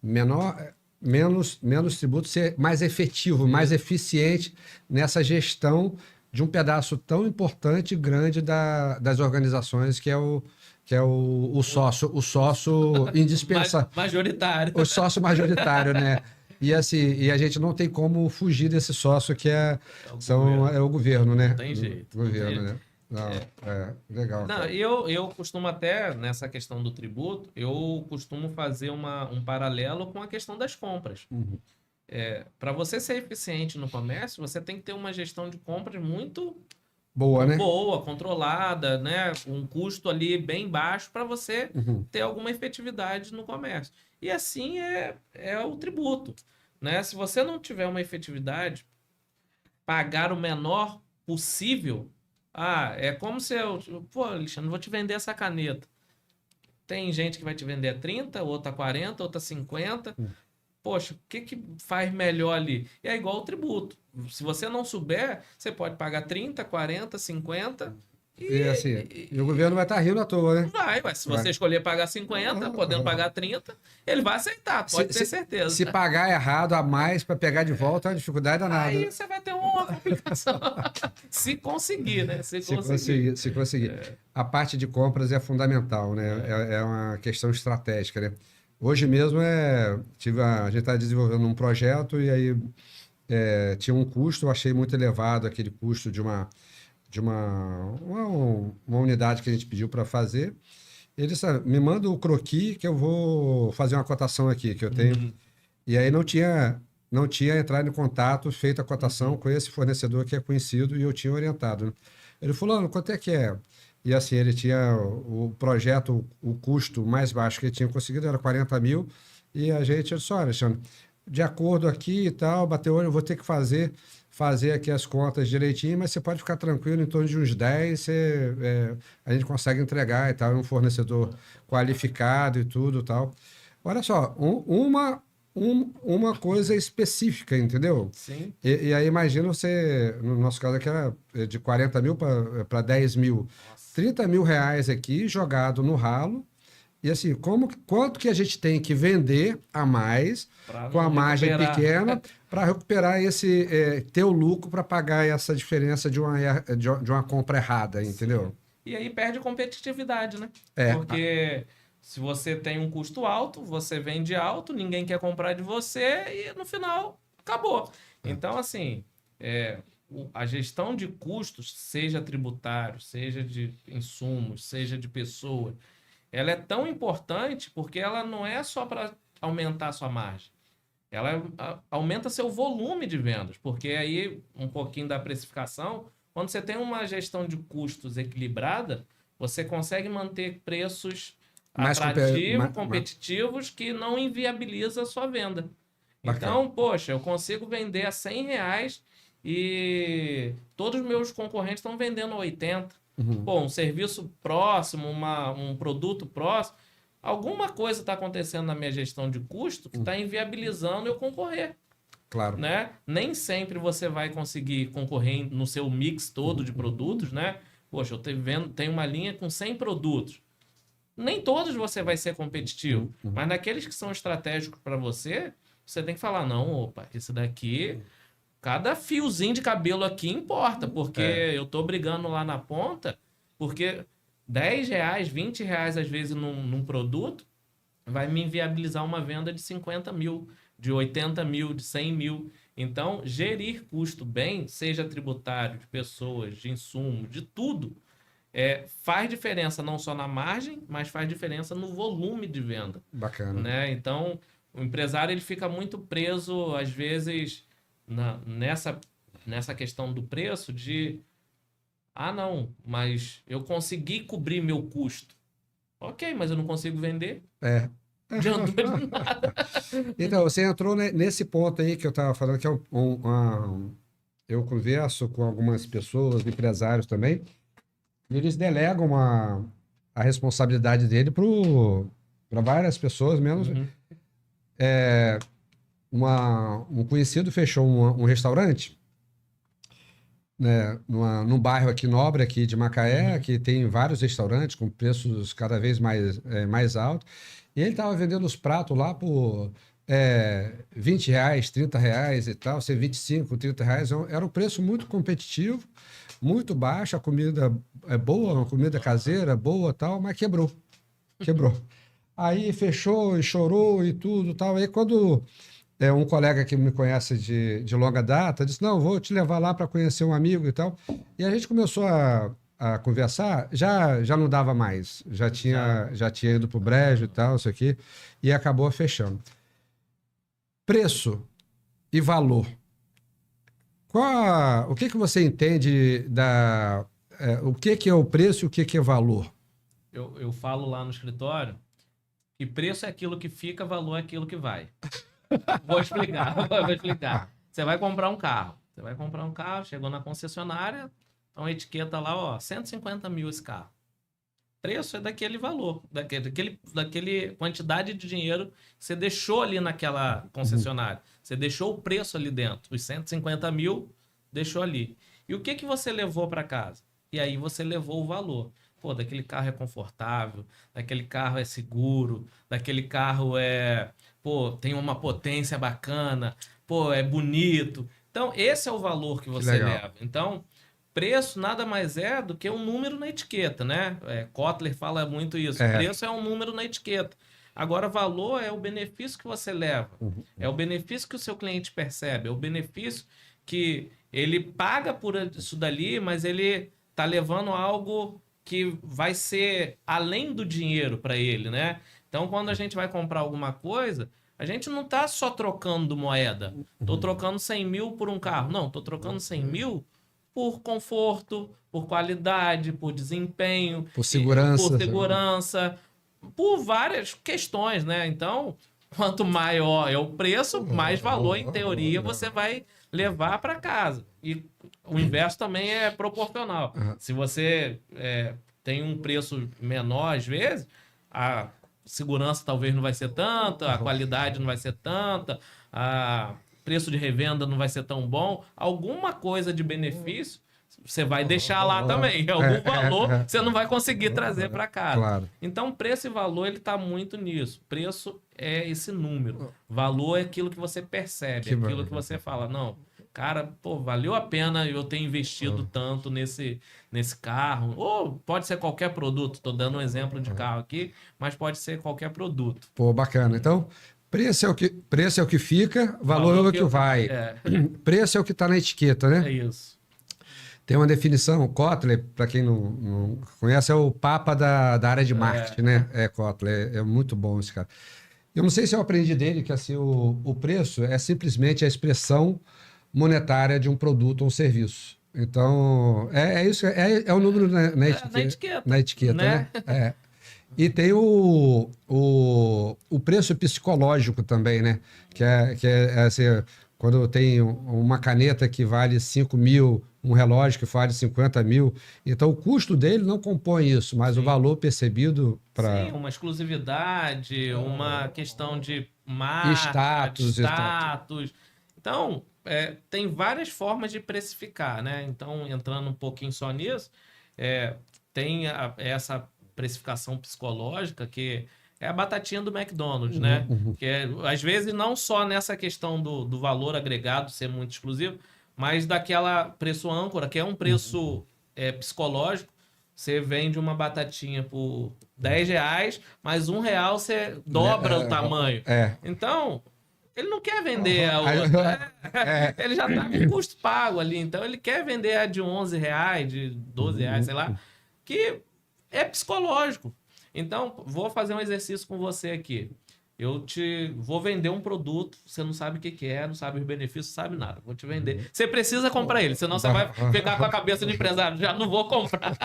menos tributo, ser mais efetivo, mais eficiente nessa gestão de um pedaço tão importante e grande das organizações, que é o sócio indispensável. Majoritário. O sócio majoritário, né? E assim, a gente não tem como fugir desse sócio que é o governo, né? Não tem jeito. Governo, né? Não, legal. Não, eu costumo até, nessa questão do tributo, eu costumo fazer um paralelo com a questão das compras. Para você ser eficiente no comércio, você tem que ter uma gestão de compras muito boa, né? Boa, controlada, né? Um custo ali bem baixo para você ter alguma efetividade no comércio. E assim é o tributo, né? Se você não tiver uma efetividade, pagar o menor possível, é como se pô, Alexandre, vou te vender essa caneta. Tem gente que vai te vender a 30, outra a 40, outra a 50. Poxa, o que faz melhor ali? E é igual o tributo. Se você não souber, você pode pagar 30, 40, 50... E o governo vai estar rindo à toa, né? Vai. Se você escolher pagar 50, podendo pagar 30, ele vai aceitar, pode ter certeza. Se pagar errado a mais para pegar de volta, é uma dificuldade danada. Aí você vai ter uma complicação. Se conseguir, né? Se conseguir. A parte de compras é fundamental, né? É uma questão estratégica, né? Hoje mesmo a gente está desenvolvendo um projeto e aí tinha um custo, eu achei muito elevado aquele custo de uma unidade que a gente pediu para fazer. Ele disse, me manda o croquis que eu vou fazer uma cotação aqui, que eu tenho. E aí não tinha entrado em contato, feito a cotação com esse fornecedor que é conhecido e eu tinha orientado. Ele falou, quanto é que é? E assim, ele tinha o projeto, o custo mais baixo que ele tinha conseguido era 40 mil. E a gente disse, olha, Alexandre, de acordo aqui e tal, bateu o olho, eu vou ter que fazer aqui as contas direitinho, mas você pode ficar tranquilo, em torno de uns 10, a gente consegue entregar e tal, é um fornecedor qualificado e tudo e tal. Olha só, uma coisa específica, entendeu? Sim. E aí imagina você, no nosso caso aqui era de 40 mil para 10 mil, Nossa. 30 mil reais aqui jogado no ralo. E assim, quanto que a gente tem que vender a mais com a margem pequena para recuperar ter o lucro para pagar essa diferença de uma compra errada, entendeu? Sim. E aí perde competitividade, né? É. Porque se você tem um custo alto, você vende alto, ninguém quer comprar de você e no final acabou. Então, assim, a gestão de custos, seja tributário, seja de insumos, seja de pessoas, ela é tão importante porque ela não é só para aumentar a sua margem. Ela aumenta seu volume de vendas, porque aí um pouquinho da precificação, quando você tem uma gestão de custos equilibrada, você consegue manter preços Mais atrativos, competitivos, que não inviabiliza a sua venda. Bacana. Então, poxa, eu consigo vender a R$100 e todos os meus concorrentes estão vendendo a 80. Pô, um serviço próximo, um produto próximo, alguma coisa está acontecendo na minha gestão de custo que está inviabilizando eu concorrer. Claro. Né? Nem sempre você vai conseguir concorrer no seu mix todo de produtos, né? Poxa, eu tenho uma linha com 100 produtos. Nem todos você vai ser competitivo, mas naqueles que são estratégicos para você, você tem que falar, não, opa, esse daqui, cada fiozinho de cabelo aqui importa, porque eu tô brigando lá na ponta, porque R$10, R$20 às vezes num produto vai me inviabilizar uma venda de 50 mil, de 80 mil, de 100 mil. Então, gerir custo bem, seja tributário, de pessoas, de insumos, de tudo, faz diferença não só na margem, mas faz diferença no volume de venda. Bacana. Né? Então, o empresário ele fica muito preso, às vezes, nessa questão do preço de não, mas eu consegui cobrir meu custo. Ok, mas eu não consigo vender. Adiantou de nada. Então, você entrou nesse ponto aí que eu estava falando, que é eu converso com algumas pessoas, empresários também, e eles delegam a responsabilidade dele para várias pessoas, menos... Um conhecido fechou um restaurante, né, num bairro aqui nobre aqui de Macaé, que tem vários restaurantes com preços cada vez mais altos. E ele estava vendendo os pratos lá por R$20, R$30 e tal, ser R$25, R$30. Era um preço muito competitivo, muito baixo, a comida é boa, uma comida caseira, boa tal, mas quebrou. Aí fechou e chorou e tudo tal. Aí quando um colega que me conhece de longa data disse, não, vou te levar lá para conhecer um amigo e tal. E a gente começou a conversar, já não dava mais. Já tinha ido pro brejo e tal, isso aqui, e acabou fechando. Preço e valor. O que você entende o que é o preço e o que é valor? Eu falo lá no escritório que preço é aquilo que fica, valor é aquilo que vai. Vou explicar. Você vai comprar um carro. Chegou na concessionária, então a etiqueta lá, ó, 150 mil esse carro. Preço é daquele valor, daquele quantidade de dinheiro que você deixou ali naquela concessionária. Você deixou o preço ali dentro. Os 150 mil, deixou ali. E o que você levou para casa? E aí você levou o valor. Pô, daquele carro é confortável, daquele carro é seguro, daquele carro tem uma potência bacana, é bonito. Então, esse é o valor que você leva. Então, preço nada mais é do que um número na etiqueta, né? Kotler fala muito isso. Preço é um número na etiqueta. Agora, valor é o benefício que você leva. É o benefício que o seu cliente percebe. É o benefício que ele paga por isso dali, mas ele está levando algo que vai ser além do dinheiro para ele, né? Então, quando a gente vai comprar alguma coisa, a gente não está só trocando moeda. Estou trocando 100 mil por um carro. Não, estou trocando 100 mil por conforto, por qualidade, por desempenho, por segurança, por várias questões, né? Então, quanto maior é o preço, mais valor, em teoria, você vai levar para casa. E o inverso também é proporcional. Se você tem um preço menor, às vezes, a segurança talvez não vai ser tanta, a qualidade não vai ser tanta, a preço de revenda não vai ser tão bom. Alguma coisa de benefício você vai deixar lá também. Algum valor você não vai conseguir trazer para casa. Claro. Então, preço e valor, ele está muito nisso. Preço é esse número. Valor é aquilo que você percebe, aquilo que você fala, não, cara, pô, valeu a pena eu ter investido tanto nesse carro. Ou pode ser qualquer produto. Estou dando um exemplo de carro aqui, mas pode ser qualquer produto. Pô, bacana. Então, preço é o que fica, valor é o que vai. Preço é o que está na etiqueta, né? É isso. Tem uma definição, Kotler, para quem não conhece, é o papa da área de marketing, né? Kotler, é muito bom esse cara. Eu não sei se eu aprendi dele que assim, o preço é simplesmente a expressão monetária de um produto ou um serviço. Então, isso, o número na etiqueta, né? E tem o preço psicológico também, né? Que é assim, quando tem uma caneta que vale 5 mil, um relógio que vale 50 mil. Então, o custo dele não compõe isso, mas o valor percebido para... Sim, uma exclusividade, uma questão de marca, status. Então, tem várias formas de precificar, né? Então, entrando um pouquinho só nisso, tem essa precificação psicológica que é a batatinha do McDonald's, né? Que às vezes não só nessa questão do valor agregado ser muito exclusivo, mas daquela preço âncora, que é um preço psicológico. Você vende uma batatinha por R$10, mas R$1 você dobra o tamanho. Então, ele não quer vender a outra. Ele já está com custo pago ali. Então, ele quer vender a de R$11, de R$12, sei lá, que é psicológico. Então, vou fazer um exercício com você aqui. Vou vender um produto, você não sabe o que é, não sabe os benefícios, não sabe nada. Vou te vender. Você precisa comprar ele, senão você vai ficar com a cabeça de empresário. Já não vou comprar.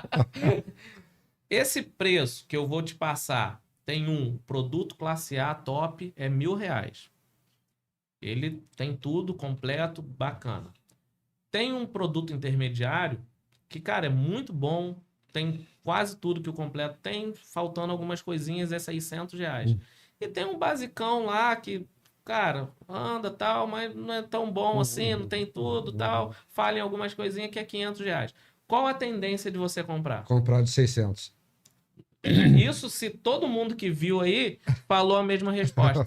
Esse preço que eu vou te passar, tem um produto classe A top, é R$1.000. Ele tem tudo completo, bacana. Tem um produto intermediário que, cara, é muito bom, tem quase tudo que o completo tem, faltando algumas coisinhas, é R$600. E tem um basicão lá que, cara, anda tal, mas não é tão bom assim, não tem tudo tal, falha em algumas coisinhas que é R$500. Qual a tendência de você comprar? Comprar de 600. Isso se todo mundo que viu aí falou a mesma resposta.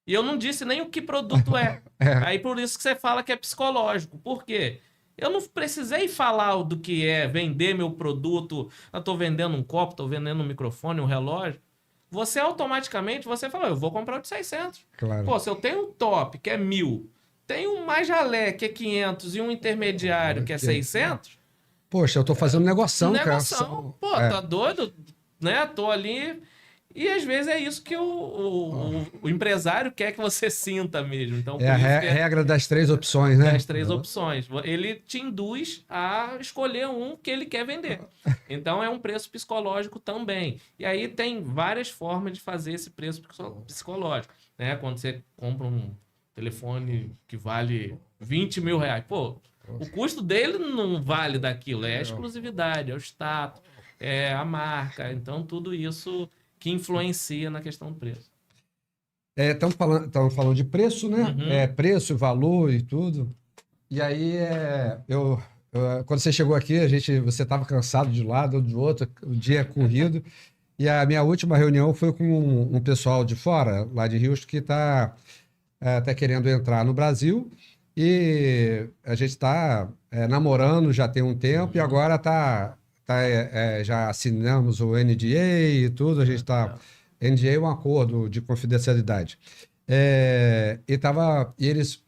E eu não disse nem o que produto é. Aí por isso que você fala que é psicológico. Por quê? Eu não precisei falar do que é vender meu produto. Eu estou vendendo um copo, estou vendendo um microfone, um relógio. Você automaticamente, você fala, eu vou comprar o de 600. Claro. Pô, se eu tenho um top, que é 1.000, tem um mais ralé, que é 500, e um intermediário, que é 600... Poxa, eu tô fazendo negoção, cara. Pô, tá doido? Né? Tô ali... E às vezes é isso que o empresário quer que você sinta mesmo. Então, a regra das 3 opções, né? Das 3 opções. Ele te induz a escolher um que ele quer vender. Então, é um preço psicológico também. E aí tem várias formas de fazer esse preço psicológico. Né? Quando você compra um telefone que vale R$20.000, pô, o custo dele não vale daquilo. É a exclusividade, é o status, é a marca. Então, tudo isso que influencia na questão do preço. Estamos falando de preço, né? Preço, valor e tudo. E aí, quando você chegou aqui, você estava cansado de um lado, do outro, o dia corrido. E a minha última reunião foi com um pessoal de fora, lá de Houston, que está querendo entrar no Brasil. E a gente está namorando já tem um tempo e agora já assinamos o NDA e tudo, a gente está... NDA é um acordo de confidencialidade. E eles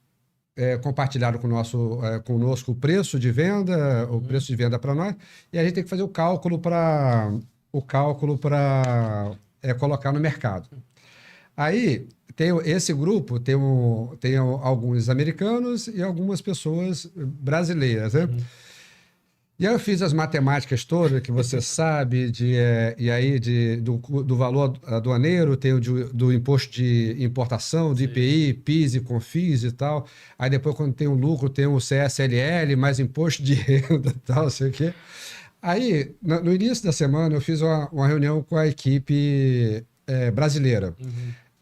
compartilharam conosco o preço de venda, o preço de venda para nós, e a gente tem que fazer o cálculo para colocar no mercado. Aí, esse grupo tem alguns americanos e algumas pessoas brasileiras, né? E aí eu fiz as matemáticas todas que você sabe, e aí do valor aduaneiro, tem do imposto de importação, do IPI, PIS e CONFINS e tal. Aí depois, quando tem o lucro, tem o CSLL, mais imposto de renda e tal, sei o quê. Aí, no início da semana, eu fiz uma reunião com a equipe brasileira,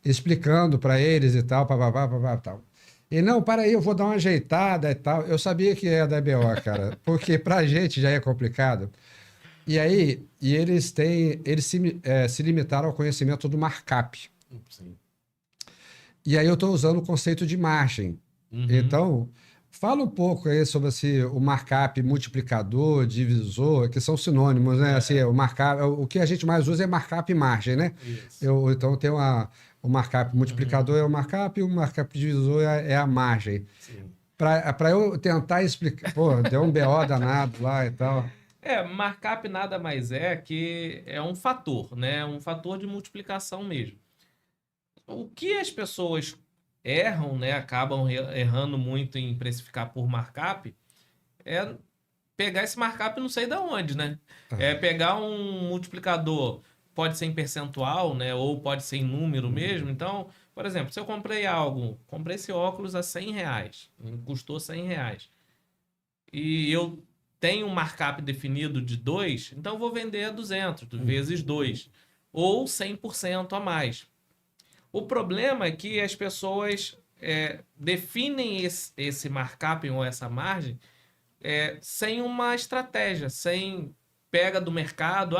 explicando para eles e tal, tal. E não, para aí, eu vou dar uma ajeitada e tal. Eu sabia que ia dar BO, cara, porque pra gente já é complicado. E aí, eles se limitaram ao conhecimento do markup. Sim. E aí eu estou usando o conceito de margem. Então, fala um pouco aí sobre assim, o markup, multiplicador, divisor, que são sinônimos, né? Assim, o markup, o que a gente mais usa é markup e margem, né? Então tem o markup multiplicador é o markup e o markup divisor é a margem. Para eu tentar explicar, pô, deu um BO danado lá e tal. Markup nada mais é que é um fator, né? Um fator de multiplicação mesmo. O que as pessoas erram, né? Acabam errando muito em precificar por markup é pegar esse markup não sei de onde, né? É pegar um multiplicador, pode ser em percentual, né? Ou pode ser em número mesmo. Então, por exemplo, se eu comprei esse óculos a R$100, custou R$100. E eu tenho um markup definido de 2, então eu vou vender a 200 vezes 2. Ou 100% a mais. O problema é que as pessoas definem esse markup ou essa margem sem uma estratégia, sem pega do mercado,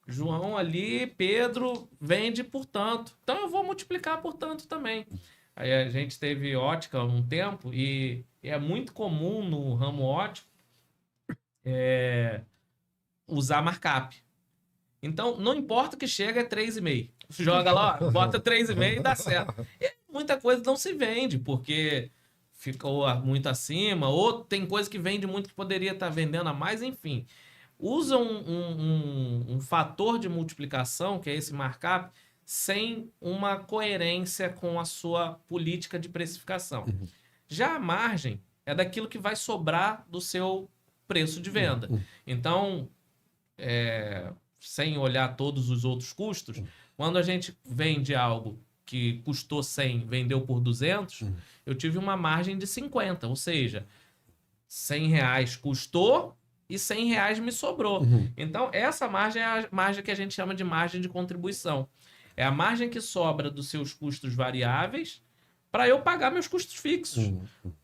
João ali, Pedro vende por tanto, então eu vou multiplicar por tanto também. Aí a gente teve ótica há um tempo e é muito comum no ramo ótico usar markup. Então, não importa o que chega, é 3,5. Joga lá, bota 3,5 e dá certo. E muita coisa não se vende, porque ficou muito acima, ou tem coisa que vende muito que poderia estar vendendo a mais, enfim. Usa um fator de multiplicação, que é esse markup, sem uma coerência com a sua política de precificação. Já a margem é daquilo que vai sobrar do seu preço de venda. Então, sem olhar todos os outros custos, quando a gente vende algo que custou 100, vendeu por 200, eu tive uma margem de 50, ou seja, R$100 custou e R$100 me sobrou. Então, essa margem é a margem que a gente chama de margem de contribuição. É a margem que sobra dos seus custos variáveis para eu pagar meus custos fixos.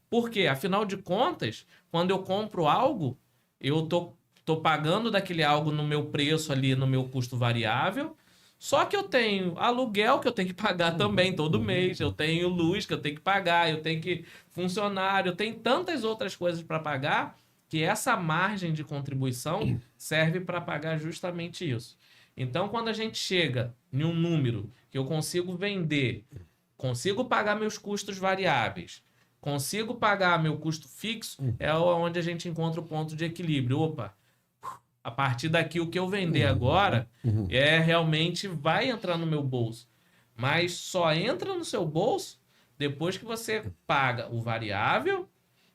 Porque, afinal de contas, quando eu compro algo, eu tô pagando daquele algo no meu preço ali, no meu custo variável, só que eu tenho aluguel que eu tenho que pagar também todo mês, eu tenho luz que eu tenho que pagar, eu tenho que funcionário, eu tenho tantas outras coisas para pagar que essa margem de contribuição serve para pagar justamente isso. Então, quando a gente chega em um número que eu consigo vender, consigo pagar meus custos variáveis, consigo pagar meu custo fixo, é onde a gente encontra o ponto de equilíbrio. Opa, a partir daqui o que eu vender agora realmente vai entrar no meu bolso. Mas só entra no seu bolso depois que você paga o variável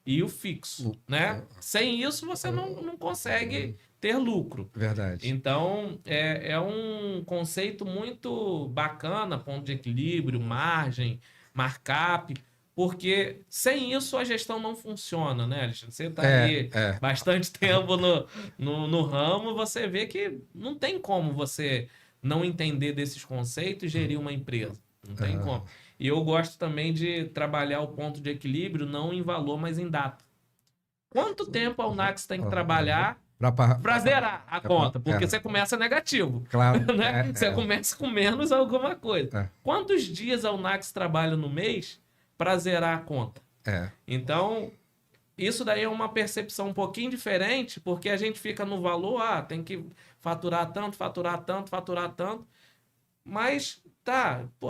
e o fixo, né? Sem isso você não consegue ter lucro. Verdade. Então, é um conceito muito bacana, ponto de equilíbrio, margem, markup, porque sem isso a gestão não funciona, né, Alexandre? Você está aí bastante tempo no ramo, você vê que não tem como você não entender desses conceitos e gerir uma empresa. Não tem como. E eu gosto também de trabalhar o ponto de equilíbrio não em valor, mas em data. Quanto tempo a Unax tem que trabalhar para zerar a conta? Porque você começa negativo. Claro. Né? Você começa com menos alguma coisa. Quantos dias a Unax trabalha no mês para zerar a conta? Então, isso daí é uma percepção um pouquinho diferente, porque a gente fica no valor, tem que faturar tanto, faturar tanto, faturar tanto. Mas,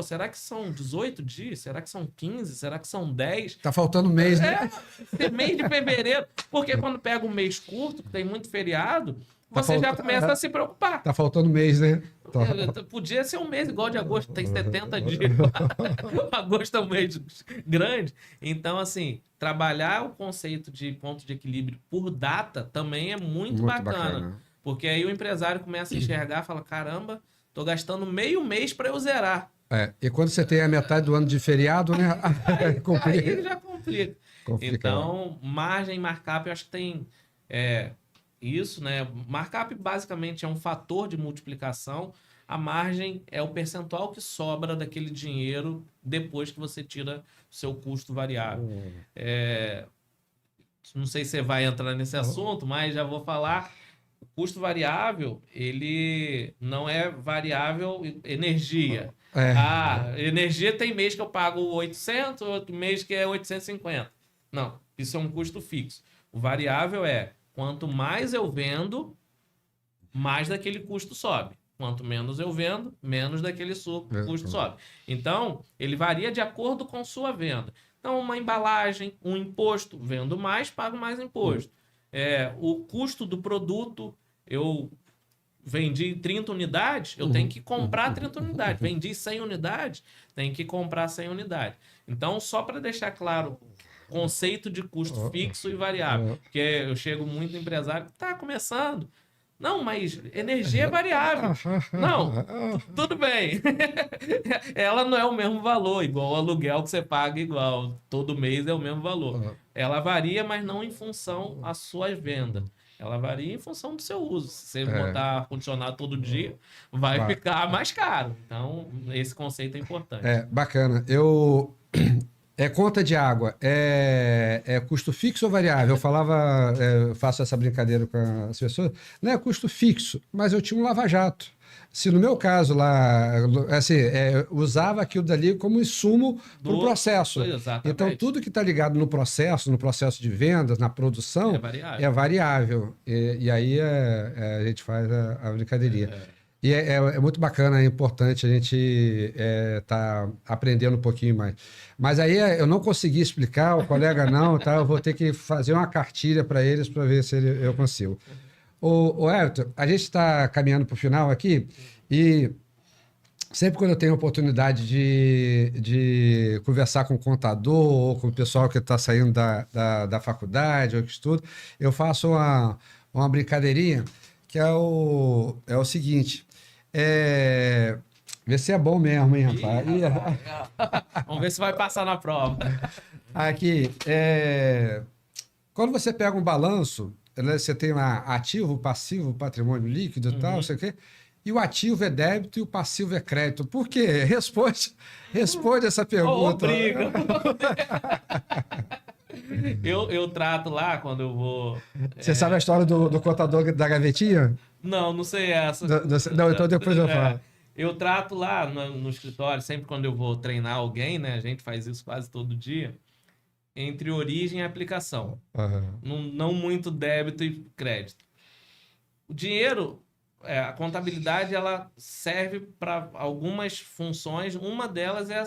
será que são 18 dias? Será que são 15? Será que são 10? Tá faltando mês, né? Mês de fevereiro. Porque quando pega um mês curto, que tem muito feriado, você já começa a se preocupar. Tá faltando mês, né? Podia ser um mês igual de agosto, tem 70 dias. Agosto é um mês grande. Então, assim, trabalhar o conceito de ponto de equilíbrio por data também é muito bacana. Porque aí o empresário começa a enxergar e fala, caramba, tô gastando meio mês para eu zerar. E quando você tem a metade do ano de feriado, né? Aí já complica. Então, margem e markup, eu acho que tem isso, né? Markup basicamente é um fator de multiplicação. A margem é o percentual que sobra daquele dinheiro depois que você tira o seu custo variável. Não sei se você vai entrar nesse assunto, mas já vou falar. O custo variável, ele não é variável energia. Energia tem mês que eu pago 800, outro mês que é 850. Não, isso é um custo fixo. O variável é, quanto mais eu vendo, mais daquele custo sobe. Quanto menos eu vendo, menos daquele custo sobe. Então, ele varia de acordo com sua venda. Então, uma embalagem, um imposto, vendo mais, pago mais imposto. O custo do produto, eu vendi 30 unidades, eu tenho que comprar 30 unidades. Vendi 100 unidades, tenho que comprar 100 unidades. Então, só para deixar claro, conceito de custo fixo e variável. Porque eu chego muito empresário, tá começando. Não, mas energia é variável. Não, tudo bem. Ela não é o mesmo valor, igual o aluguel que você paga igual. Todo mês é o mesmo valor. Ela varia, mas não em função da sua venda. Ela varia em função do seu uso. Se você botar ar-condicionado todo dia, vai ficar mais caro. Então, esse conceito é importante. Bacana. Conta de água, é custo fixo ou variável? Eu faço essa brincadeira com as pessoas. Não é custo fixo, mas eu tinha um lava-jato. Se no meu caso lá, assim, usava aquilo dali como insumo para o processo. Exatamente. Então, tudo que está ligado no processo de vendas, na produção, é variável. E aí a gente faz a brincadeirinha. E é muito bacana, é importante a gente tá aprendendo um pouquinho mais. Mas aí eu não consegui explicar, o colega não, tá? Eu vou ter que fazer uma cartilha para eles para ver se eu consigo. O Everton, a gente está caminhando para o final aqui e sempre quando eu tenho a oportunidade de conversar com o contador ou com o pessoal que está saindo da faculdade ou que estuda, eu faço uma brincadeirinha que é o seguinte... Vê se é bom mesmo, hein, rapaz? Vamos ver se vai passar na prova. Aqui, quando você pega um balanço, você tem lá ativo, passivo, patrimônio líquido e tal, não sei o quê, e o ativo é débito e o passivo é crédito. Por quê? Responde essa pergunta. Obriga. Eu trato lá quando eu vou... Você sabe a história do contador da gavetinha? Não sei essa. Não, então depois eu falo. Eu trato lá no escritório, sempre quando eu vou treinar alguém, né? A gente faz isso quase todo dia, entre origem e aplicação. Não muito débito e crédito. O dinheiro, a contabilidade, ela serve para algumas funções. Uma delas é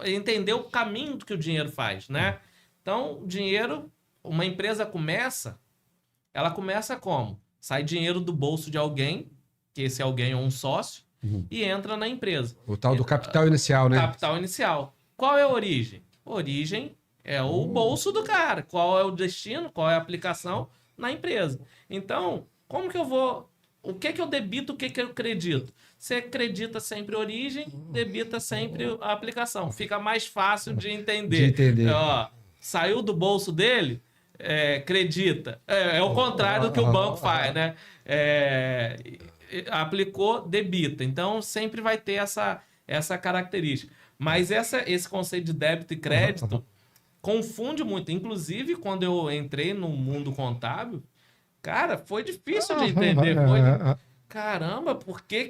entender o caminho que o dinheiro faz, né? Então, o dinheiro, uma empresa ela começa como? Sai dinheiro do bolso de alguém, que esse alguém é um sócio, e entra na empresa. O tal do capital inicial, né? Capital inicial. Qual é a origem? Origem é o bolso do cara. Qual é o destino? Qual é a aplicação? Na empresa. Então, como que eu vou... O que eu debito, o que eu acredito? Você acredita sempre a origem, debita sempre a aplicação. Fica mais fácil de entender. Saiu do bolso dele... acredita. É o contrário do que o banco faz, né? Aplicou, debita. Então, sempre vai ter essa característica. Mas esse conceito de débito e crédito confunde muito. Inclusive, quando eu entrei no mundo contábil, cara, foi difícil de entender. Caramba, por que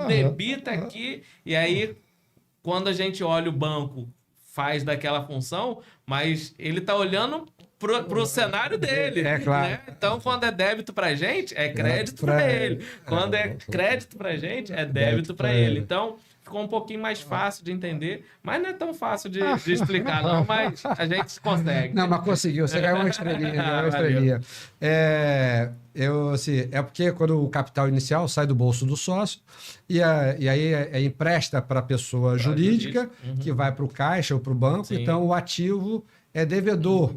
debita aqui? E aí, quando a gente olha o banco, faz daquela função, mas ele está olhando pro cenário dele. Claro. Né? Então, quando é débito pra gente, é crédito para ele. Quando é crédito pra gente, é débito para ele. Então, ficou um pouquinho mais fácil de entender, mas não é tão fácil de explicar, não, mas a gente consegue. Não, mas conseguiu, você ganhou uma estrelinha, ganhou uma estrelinha. Assim, é porque quando o capital inicial sai do bolso do sócio e aí empresta para a pessoa jurídica, que vai para o caixa ou para o banco, Sim. Então o ativo é devedor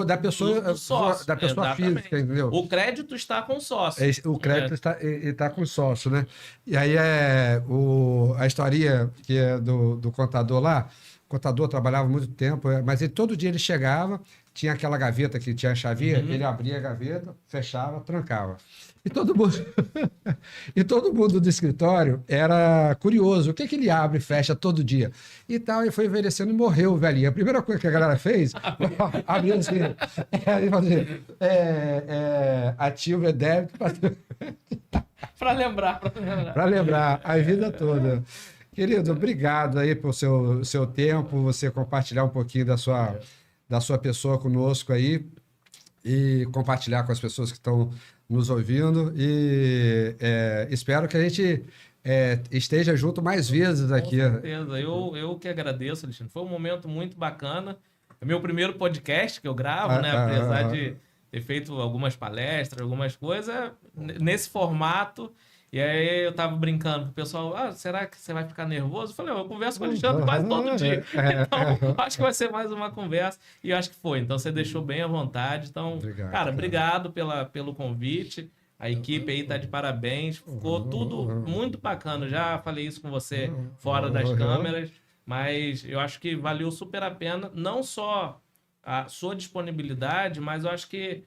da pessoa, do sócio, da pessoa física, entendeu? O crédito está com o sócio. O crédito está com o sócio, né? E aí a historinha que é do contador lá, o contador trabalhava muito tempo, mas todo dia ele chegava, tinha aquela gaveta que tinha a chavinha, ele abria a gaveta, fechava, trancava. E todo mundo do escritório era curioso. O que ele abre e fecha todo dia? E tal, e foi envelhecendo e morreu o velhinho. A primeira coisa que a galera fez, abriu assim, ativo é débito. Para lembrar. Para lembrar a vida toda. Querido, obrigado aí pelo seu tempo, você compartilhar um pouquinho da sua pessoa conosco aí e compartilhar com as pessoas que estão nos ouvindo e espero que a gente esteja junto mais vezes aqui. Com certeza, eu que agradeço, Alexandre. Foi um momento muito bacana. É meu primeiro podcast que eu gravo, né? Apesar de ter feito algumas palestras, algumas coisas, nesse formato. E aí eu tava brincando com o pessoal, será que você vai ficar nervoso? Eu falei, eu converso com o Alexandre quase todo dia. Então, acho que vai ser mais uma conversa. E eu acho que foi. Então, você deixou bem à vontade. Então, obrigado pelo convite. A equipe aí tá de parabéns. Ficou tudo muito bacana. Já falei isso com você fora das câmeras. Mas eu acho que valeu super a pena. Não só a sua disponibilidade, mas eu acho que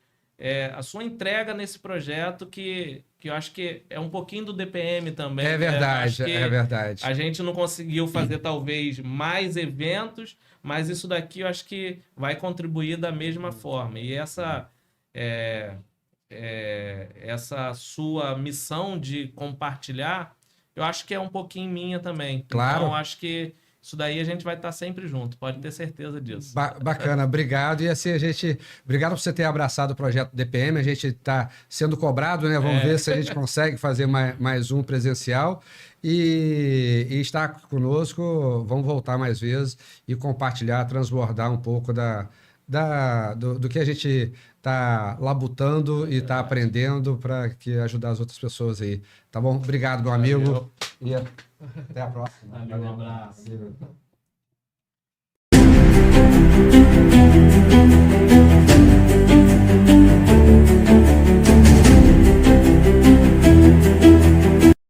a sua entrega nesse projeto que eu acho que é um pouquinho do DPM também. É verdade, é verdade. A gente não conseguiu fazer talvez mais eventos, mas isso daqui eu acho que vai contribuir da mesma forma. E essa sua missão de compartilhar, eu acho que é um pouquinho minha também. Claro. Então, acho que isso daí a gente vai estar sempre junto, pode ter certeza disso. Bacana, obrigado. E assim, obrigado por você ter abraçado o projeto DPM, a gente está sendo cobrado, né? Vamos ver se a gente consegue fazer mais um presencial e estar conosco, vamos voltar mais vezes e compartilhar, transbordar um pouco do que a gente está labutando e está aprendendo para ajudar as outras pessoas aí. Tá bom? Obrigado, meu amigo. E até a próxima. Valeu, um abraço. Valeu.